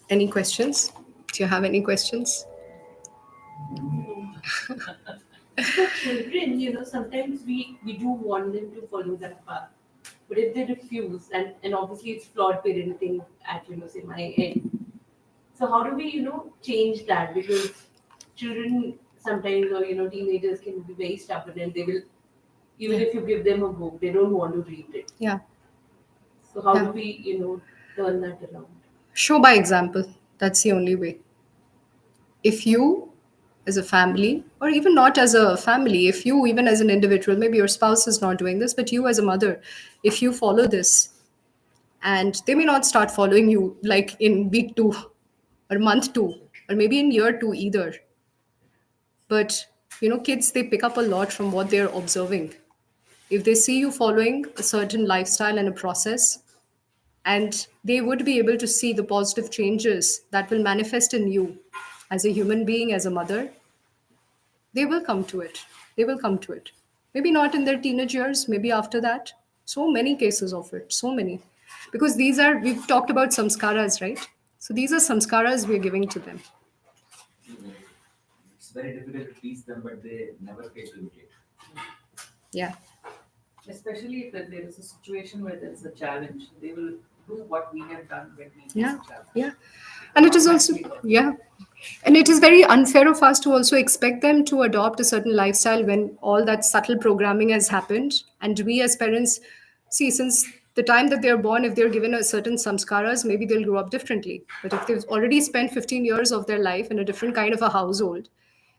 A: Any questions? Do you have any questions?
B: For children, sometimes we do want them to follow that path. But if they refuse, and obviously it's flawed parenting at, say my end. So how do we, change that? Because children sometimes, or, teenagers can be very stubborn and they will, even if you give them a book, they don't want to read it.
A: Yeah.
B: So how
A: Yeah.
B: do we, turn that around?
A: Show by example. That's the only way. If you, as a family, or even not as a family, if you, even as an individual, maybe your spouse is not doing this, but you as a mother, if you follow this, and they may not start following you like in week 2 or month 2 or maybe in year 2 either, but kids, they pick up a lot from what they're observing. If they see you following a certain lifestyle and a process, and they would be able to see the positive changes that will manifest in you as a human being, as a mother, they will come to it. They will come to it. Maybe not in their teenage years, maybe after that. So many cases of it, so many. Because we've talked about samskaras, right? So these are samskaras we're giving to them.
K: It's very difficult to teach them, but they never fail to imitate.
A: Yeah.
F: Especially if there is a situation where there's a challenge, they will do what we have done when we
A: Yeah.
F: face a challenge.
A: Yeah. And it is also, yeah. And it is very unfair of us to also expect them to adopt a certain lifestyle when all that subtle programming has happened. And we as parents, see, since the time that they're born, if they're given a certain samskaras, maybe they'll grow up differently. But if they've already spent 15 years of their life in a different kind of a household,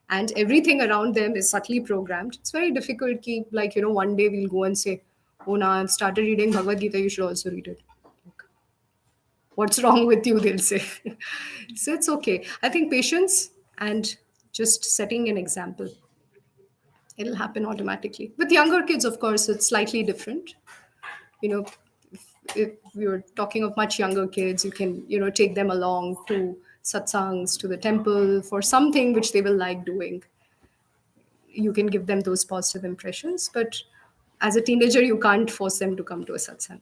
A: and everything around them is subtly programmed, it's very difficult. Keep like, one day we'll go and say, oh, now I've started reading Bhagavad Gita, you should also read it. What's wrong with you, they'll say. So it's okay. I think patience and just setting an example, it'll happen automatically. With younger kids, of course, it's slightly different. If you're talking of much younger kids, you can take them along to satsangs, to the temple, for something which they will like doing. You can give them those positive impressions, but as a teenager, you can't force them to come to a satsang.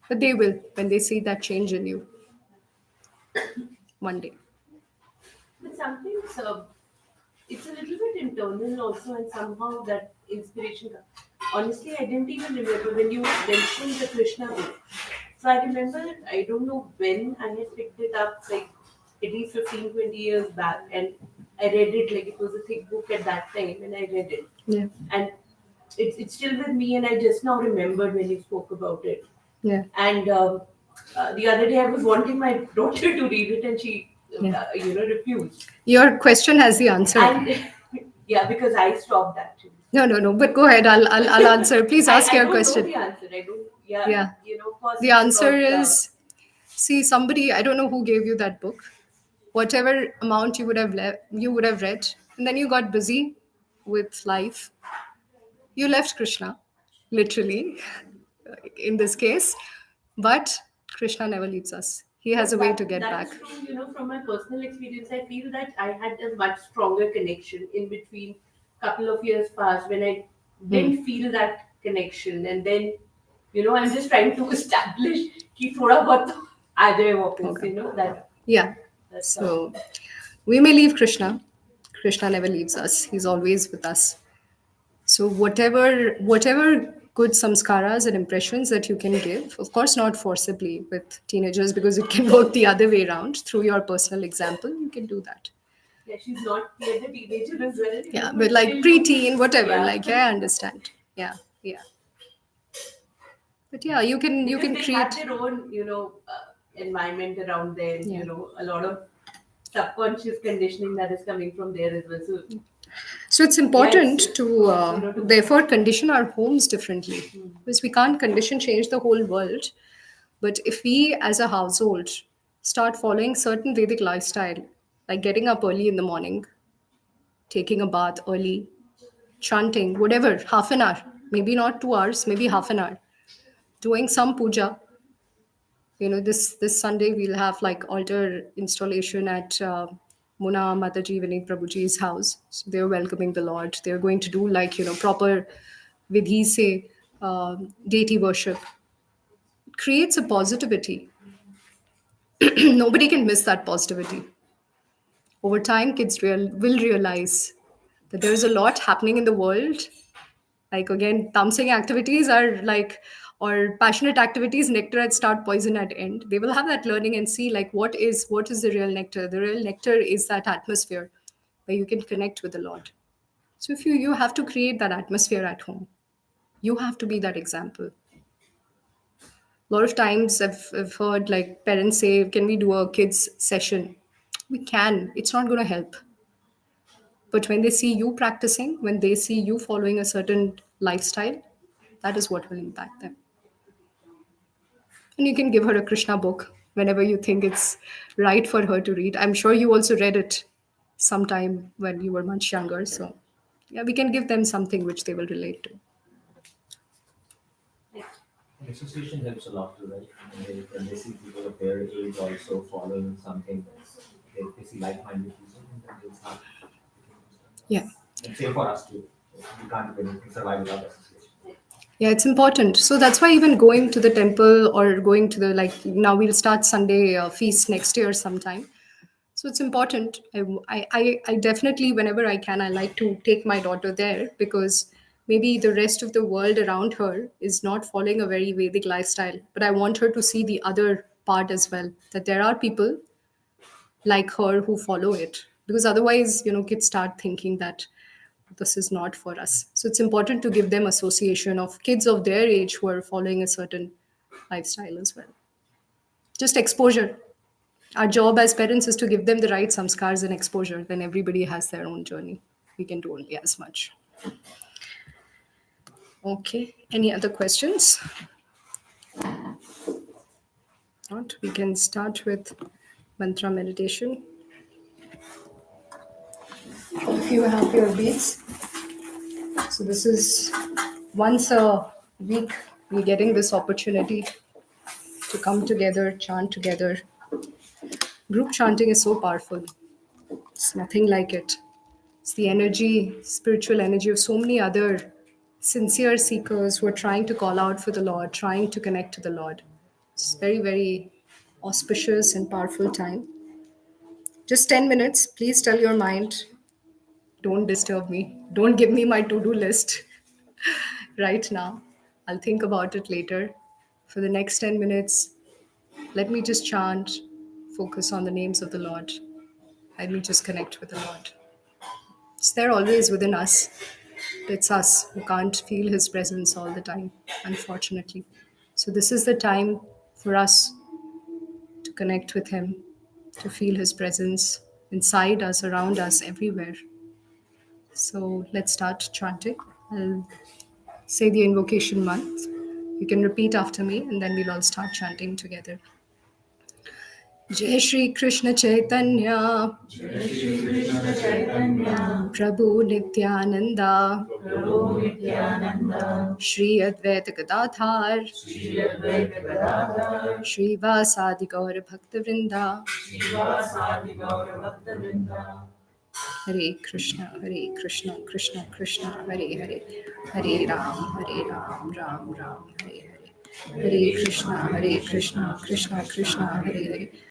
A: But they will when they see that change in you one day.
B: But sometimes it's a little bit internal also, and somehow that inspiration. Honestly, I didn't even remember when you mentioned the Krishna book. So I remember, I don't know when I had picked it up, like at least 15, 20 years back, and I read it like it was a thick book at that time, and I read it.
A: Yeah.
B: And it's still with me, and I just now remembered when you spoke about it.
A: Yeah.
B: And the other day I was wanting my daughter to read it, and she, refused.
A: Your question has the answer.
B: And yeah, because I stopped actually.
A: No. But go ahead. I'll answer. Please ask
B: I
A: your
B: don't
A: question.
B: know the answer. I don't. Yeah.
A: Yeah.
B: Of course.
A: The
B: it's
A: answer
B: about,
A: is, see, somebody, I don't know who gave you that book. Whatever amount you would have read, and then you got busy with life. You left Krishna, literally, in this case. But Krishna never leaves us. He has a way to get
B: that
A: back.
B: is true. From my personal experience, I feel that I had a much stronger connection in between. Couple of years past when I didn't feel that connection, and then I'm just trying to establish कि थोड़ा बहुत तो आ जाए वापस,
A: Okay.
B: that.
A: Yeah.
B: That's
A: So we may leave Krishna. Krishna never leaves us. He's always with us. So whatever good samskaras and impressions that you can give, of course not forcibly with teenagers, because it can work the other way around. Through your personal example, you can do that.
B: Yeah, she's not yet a teenager as well.
A: Yeah, but like preteen, whatever.
B: Yeah.
A: Like, yeah, I understand. Yeah. But yeah, you can
B: Because they
A: create.
B: have their own, environment around them.
A: Yeah.
B: A lot of subconscious conditioning that is coming from there as well. So
A: So it's important
B: Yes.
A: to therefore condition our homes differently, because we can't condition change the whole world. But if we as a household start following certain Vedic lifestyle, like getting up early in the morning, taking a bath early, chanting, whatever, half an hour, maybe not 2 hours, maybe half an hour, doing some puja. This Sunday we'll have like altar installation at Muna Mataji Vinay Prabhuji's house. So they're welcoming the Lord. They're going to do like proper vidhi se deity worship. It creates a positivity. Nobody can miss that positivity. Over time, kids will realize that there is a lot happening in the world. Like again, tamsing activities are like, or passionate activities, nectar at start, poison at end. They will have that learning and see like what is the real nectar. The real nectar is that atmosphere where you can connect with the Lord. So if you have to create that atmosphere at home, you have to be that example. A lot of times I've heard like parents say, can we do a kids session? We can. It's not going to help. But when they see you practicing, when they see you following a certain lifestyle, that is what will impact them. And you can give her a Krishna book whenever you think it's right for her to read. I'm sure you also read it sometime when you were much younger. So, yeah, we can give them something which they will relate to.
J: Association helps a lot too, right? When they see people of their age also following something, they see like-minded people, and then they start.
A: Yeah.
J: And same for us too. We can't do anything, survive without association.
A: Yeah, it's important. So that's why even going to the temple or going to the, like, now we'll start Sunday feast next year sometime. So it's important. I definitely, whenever I can, I like to take my daughter there, because maybe the rest of the world around her is not following a very Vedic lifestyle. But I want her to see the other part as well, that there are people like her who follow it. Because otherwise, kids start thinking that this is not for us. So it's important to give them association of kids of their age who are following a certain lifestyle as well. Just exposure. Our job as parents is to give them the right samskars and exposure. Then everybody has their own journey. We can do only as much. Okay. Any other questions? Not. We can start with mantra meditation. If you have your beads. So this is once a week we're getting this opportunity to come together, chant together. Group chanting is so powerful. It's nothing like it. It's the energy, spiritual energy of so many other sincere seekers who are trying to call out for the Lord, trying to connect to the Lord. It's very, very auspicious and powerful time. Just 10 minutes. Please tell your mind, don't disturb me. Don't give me my to-do list right now. I'll think about it later. For the next 10 minutes, let me just chant, focus on the names of the Lord. Let me just connect with the Lord. It's there always within us. It's us who can't feel His presence all the time, unfortunately. So, this is the time for us to connect with Him, to feel His presence inside us, around us, everywhere. So, let's start chanting. I'll say the invocation month. You can repeat after me, and then we'll all start chanting together. जय श्री कृष्ण चैतन्य प्रभु नित्यानंदा श्री अद्वैत गदाधार श्रीवासादि गौर भक्त वृंदा हरे कृष्ण कृष्ण कृष्ण हरे हरे हरे राम राम राम हरे हरे हरे कृष्ण कृष्ण कृष्ण हरे हरे